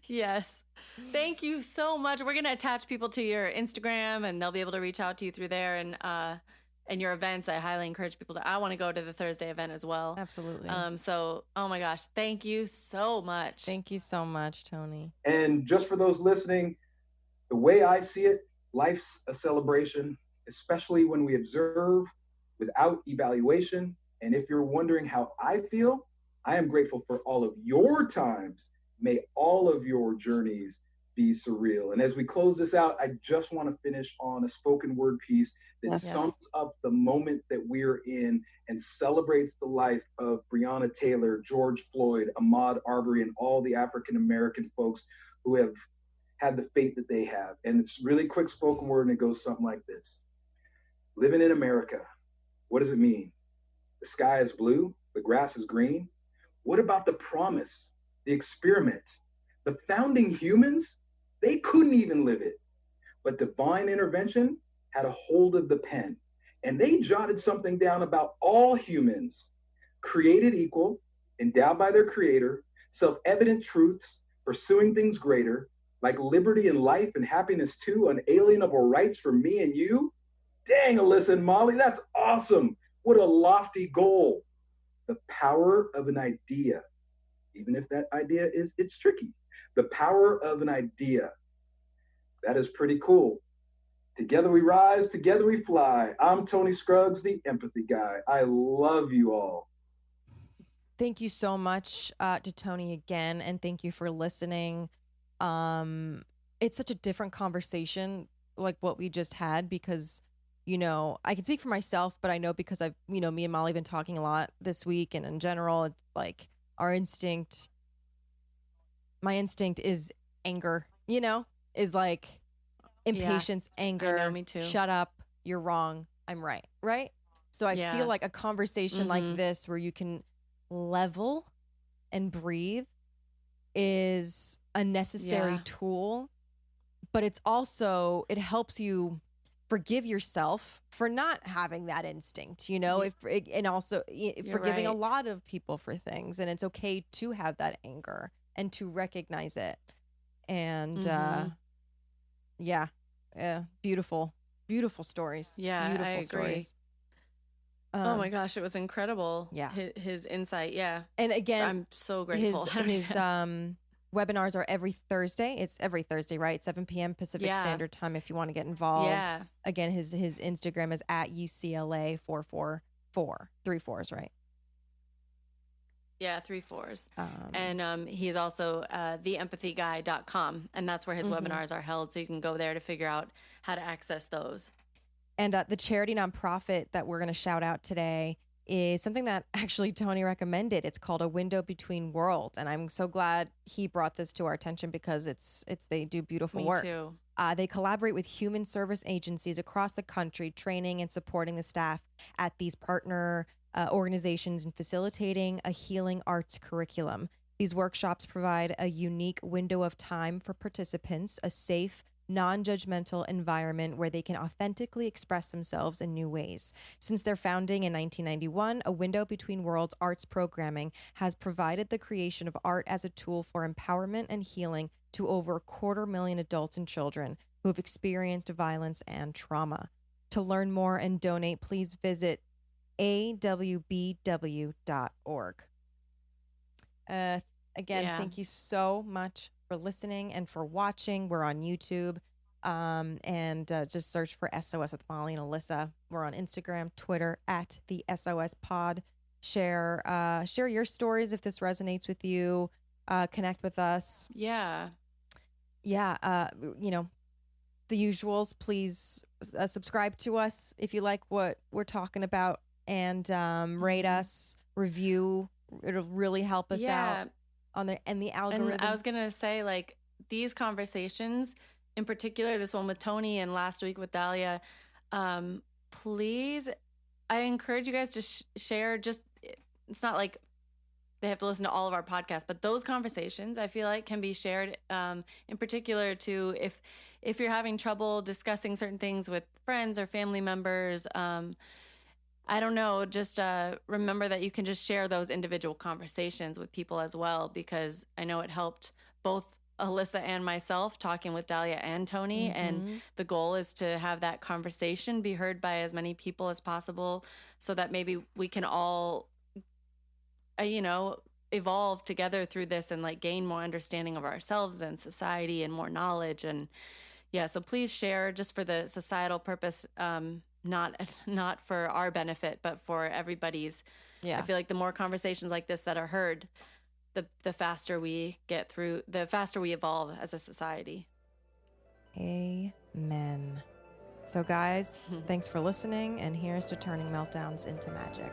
Yes. Thank you so much. We're going to attach people to your Instagram, and they'll be able to reach out to you through there, and your events. I highly encourage people I want to go to the Thursday event as well. Absolutely. So, oh my gosh, thank you so much. Thank you so much, Tony. And just for those listening, the way I see it, life's a celebration, especially when we observe without evaluation. And if you're wondering how I feel, I am grateful for all of your times. May all of your journeys be surreal. And as we close this out, I just want to finish on a spoken word piece that sums up the moment that we're in and celebrates the life of Breonna Taylor, George Floyd, Ahmaud Arbery, and all the African-American folks who have had the fate that they have. And it's really quick spoken word, and it goes something like this. Living in America, what does it mean? The sky is blue, the grass is green. What about the promise, the experiment? The founding humans, they couldn't even live it. But divine intervention had a hold of the pen, and they jotted something down about all humans, created equal, endowed by their creator, self-evident truths, pursuing things greater, like liberty and life and happiness too, unalienable rights for me and you. Dang, Alyssa and Molly, that's awesome. What a lofty goal. The power of an idea, even if that idea it's tricky. The power of an idea. That is pretty cool. Together we rise, together we fly. I'm Tony Scruggs, the Empathy Guy. I love you all. Thank you so much to Tony again, and thank you for listening. It's such a different conversation like what we just had, because I can speak for myself, but I know because I've me and Molly have been talking a lot this week, and in general, it's like my instinct is anger, is like impatience, anger. I know, me too. Shut up, you're wrong, I'm right. So I feel like a conversation like this where you can level and breathe is a necessary tool, but it helps you forgive yourself for not having that instinct, and also forgiving a lot of people for things. And it's okay to have that anger and to recognize it. And beautiful stories. Yeah, beautiful I agree. Stories. Oh my gosh, it was incredible. Yeah. His insight. Yeah. And again, I'm so grateful. His webinars are every Thursday. It's every Thursday, right? 7 p.m. Pacific Standard Time if you want to get involved. Yeah. Again, his Instagram is at UCLA 444. 3 4s, right? Yeah, 3 4s. And he's also theempathyguy.com, and that's where his webinars are held. So you can go there to figure out how to access those. And the charity nonprofit that we're going to shout out today is something that actually Tony recommended. It's called A Window Between Worlds, and I'm so glad he brought this to our attention because they do beautiful work. Me too. They collaborate with human service agencies across the country, training and supporting the staff at these partner organizations and facilitating a healing arts curriculum. These workshops provide a unique window of time for participants, a safe, non-judgmental environment where they can authentically express themselves in new ways. Since their founding in 1991, A Window Between Worlds Arts Programming has provided the creation of art as a tool for empowerment and healing to over 250,000 adults and children who have experienced violence and trauma. To learn more and donate, please visit awbw.org. Again, thank you so much for listening and for watching. We're on YouTube, and just search for SOS with Molly and Alyssa. We're on Instagram, Twitter, at the SOS Pod. Share your stories if this resonates with you. Connect with us. Yeah. The usuals. Please subscribe to us if you like what we're talking about, and rate us, review. It'll really help us out on the algorithm. And I was gonna say, like, these conversations, in particular, this one with Tony and last week with Dahlia, please, I encourage you guys to share. Just, it's not like they have to listen to all of our podcasts, but those conversations, I feel like, can be shared, in particular to if you're having trouble discussing certain things with friends or family members. I don't know, just remember that you can just share those individual conversations with people as well, because I know it helped both Alyssa and myself talking with Dahlia and Tony. Mm-hmm. And the goal is to have that conversation be heard by as many people as possible, so that maybe we can all, evolve together through this and, like, gain more understanding of ourselves and society and more knowledge. And so please share, just for the societal purpose, not for our benefit, but for everybody's. I feel like the more conversations like this that are heard, the faster we get through, the faster we evolve as a society. Amen. So guys, thanks for listening, and here's to turning meltdowns into magic.